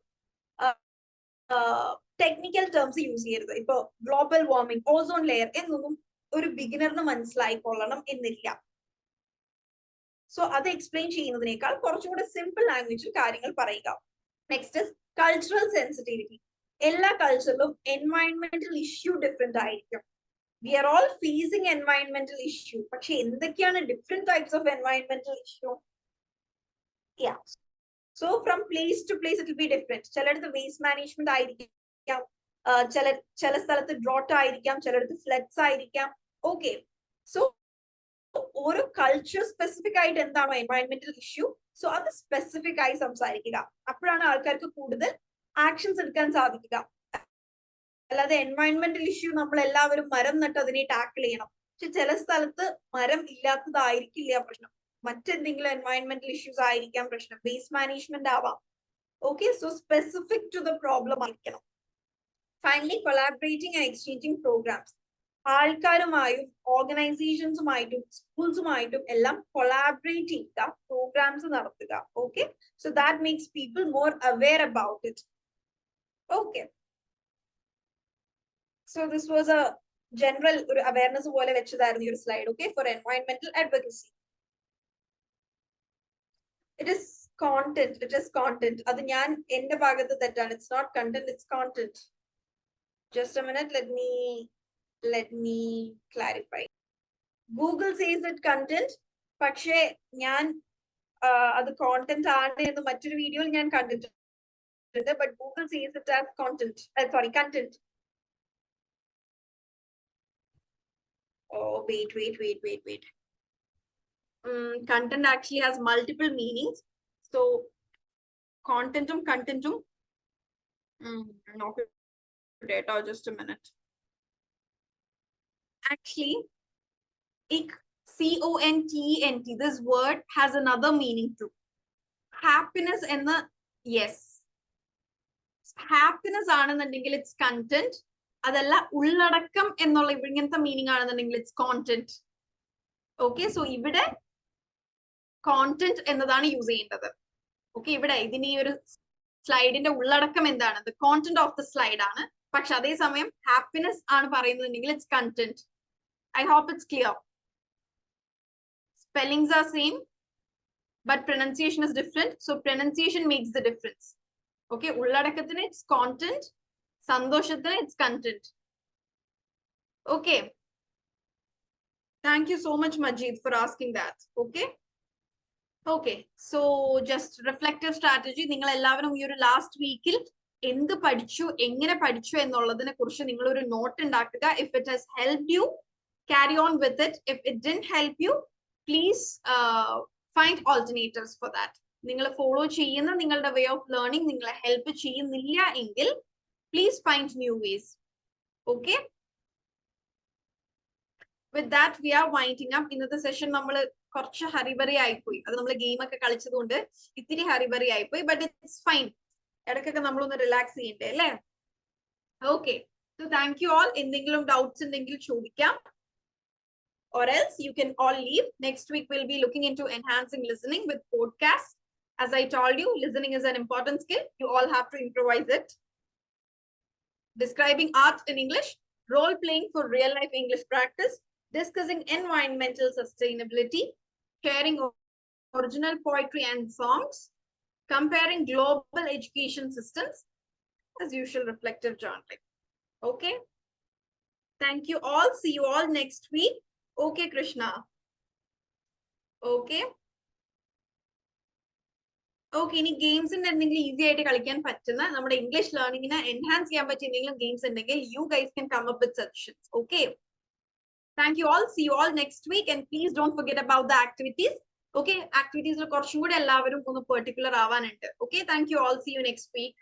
ടെക്നിക്കൽ ടേംസ് യൂസ് ചെയ്യരുത്. ഇപ്പൊ ഗ്ലോബൽ വാർമിംഗ്, ഓസോൺ ലെയർ എന്നൊന്നും ഒരു ബിഗിനറിന് മനസ്സിലായിക്കൊള്ളണം എന്നില്ല. സോ അത് എക്സ്പ്ലെയിൻ ചെയ്യുന്നതിനേക്കാൾ കുറച്ചും കൂടെ സിമ്പിൾ ലാംഗ്വേജിൽ കാര്യങ്ങൾ പറയുക. Next is cultural sensitivity. എല്ലാ കൾച്ചറിലും എൻവയോൺമെന്റൽ ഇഷ്യൂ ഡിഫറെന്റ് ആയിരിക്കും. വി ആർ ഓൾ ഫേസിങ് എൻവയോൺമെന്റൽ ഇഷ്യൂ. പക്ഷെ എന്തൊക്കെയാണ് ഡിഫറെന്റ് ടൈപ്സ് ഓഫ് എൻവയോൺമെന്റൽ issue? So from place to place it will be different. ചിലയിടത്ത് വേസ്റ്റ് മാനേജ്മെന്റ് ആയിരിക്കാം, ചില സ്ഥലത്ത് ഡ്രോട്ട് ആയിരിക്കാം, ചിലയിടത്ത് ഫ്ലഡ്സ് ആയിരിക്കാം. ഓക്കെ, സോ ഓരോ കൾച്ചർ സ്പെസിഫിക് ആയിട്ട് എന്താണോ എൻവയോൺമെന്റൽ ഇഷ്യൂ, സോ അത് സ്പെസിഫിക് ആയി സംസാരിക്കുക. അപ്പോഴാണ് ആൾക്കാർക്ക് കൂടുതൽ ആക്ഷൻസ് എടുക്കാൻ സാധിക്കുക. അല്ലാതെ എൻവയോൺമെന്റൽ ഇഷ്യൂ നമ്മൾ എല്ലാവരും മരം നട്ട് അതിനെ ടാക്കിൾ ചെയ്യണം. പക്ഷെ ചില സ്ഥലത്ത് മരം ഇല്ലാത്തതായിരിക്കില്ല പ്രശ്നം, മറ്റെന്തെങ്കിലും എൻവയോൺമെന്റൽ ഇഷ്യൂസ് ആയിരിക്കാം പ്രശ്നം, വേസ്റ്റ് മാനേജ്മെന്റ് ആവാം. Okay, so specific to the problem ആയിരിക്കണം. Finally collaborating and exchanging programmes. ആൾക്കാരുമായും ഓർഗനൈസേഷൻസുമായിട്ടും സ്കൂൾസുമായിട്ടും എല്ലാം കൊളാബറേറ്റ് ചെയ്യുക, പ്രോഗ്രാംസ് നടത്തുക. Okay, so that makes people more aware about it. Okay. So this was a general awareness പോലെ വെച്ചതായിരുന്നു ഈ ഒരു slide, okay, for environmental advocacy. It is content. It is content. അത് ഞാൻ എന്റെ ഭാഗത്ത് തെറ്റാണ്. It's not content, it's content. Just a minute, let me clarify. Google says it content, പക്ഷേ ഞാൻ അത് content ആണ് എന്ന് മറ്റൊരു വീഡിയോയിൽ ഞാൻ കണ്ടിട്ടുണ്ട്, but Google says it as content. Content. Oh, wait. Content actually has multiple meanings. So contentum not data, just a minute. Actually, content, this word has another meaning too. Happiness and the yes, happiness ആണെന്നുണ്ടെങ്കിൽ it's content. അതല്ല ഉള്ളടക്കം എന്നുള്ള ഇങ്ങനത്തെ meaning ആണെന്നുണ്ടെങ്കിൽ it's content. Okay, so ഇവിടെ content എന്നതാണ് use ചെയ്യേണ്ടത്. Okay, ഇവിടെ ഇതിന് ഈ ഒരു സ്ലൈഡിന്റെ ഉള്ളടക്കം എന്താണ്? The content of the slide ആണ്. പക്ഷെ അതേസമയം ഹാപ്പിനെസ് ആണ് പറയുന്നതെങ്കിൽ it's content. I hope it's clear. Spellings are same but pronunciation is different. So pronunciation makes the difference. Okay, ഉള്ളടക്കത്തിന് ഇറ്റ്സ് കോണ്ടന്റ്, സന്തോഷത്തിന് it's content. Okay, thank you so much, Majid, for asking that. Okay, so just reflective strategy. നിങ്ങൾ എല്ലാവരും ഈ ഒരു last വീക്കിൽ എന്ത് പഠിച്ചു, എങ്ങനെ പഠിച്ചു എന്നുള്ളതിനെ കുറിച്ച് നിങ്ങൾ ഒരു നോട്ട് ഉണ്ടാക്കുക. If it has helped you, carry on with it. If it didn't help you, please find alternatives for that. നിങ്ങൾ ഫോളോ ചെയ്യുന്ന നിങ്ങളുടെ വേ ഓഫ് ലേണിംഗ് നിങ്ങളെ ഹെൽപ്പ് ചെയ്യുന്നില്ല എങ്കിൽ please find new ways. Okay, with that we are winding up. ഇന്നത്തെ session നമ്മൾ കുറച്ച് hurry-burry ആയിപ്പോയി. അത് നമ്മൾ ഗെയിം ഒക്കെ കളിച്ചതുകൊണ്ട് ഇത്തിരി ഹറിബറി ആയിപ്പോയി, ബട്ട് ഇറ്റ്സ് ഫൈൻ. ഇടയ്ക്കൊക്കെ നമ്മളൊന്ന് റിലാക്സ് ചെയ്യണ്ടേ അല്ലേ? Okay, so thank you all. എന്തെങ്കിലും ഡൗട്ട്സ് ഉണ്ടെങ്കിൽ ചോദിക്കാം, or else you can all leave. Next week we'll be looking into enhancing listening with podcasts. As I told you, listening is an important skill. You all have to improvise it. Describing art in English, role playing for real life English practice, discussing environmental sustainability, sharing original poetry and songs, comparing global education systems, as usual, reflective journaling. Okay, thank you all. See you all next week. Okay, Krishna. Okay, ഇനി ഗെയിംസിന്റെ എന്തെങ്കിലും easy ആയിട്ട് കളിക്കാൻ പറ്റുന്ന നമ്മുടെ English ലേണിംഗിനെ enhance ചെയ്യാൻ പറ്റിയ എന്തെങ്കിലും ഗെയിംസ് ഉണ്ടെങ്കിൽ you guys can come up with suggestions. Okay, thank you all. See you all next week, and please don't forget about the activities. Okay, activities lo korchum kude ellavarum ഒന്ന് particular ആവാനുണ്ട്. Okay, thank you all. See you next week.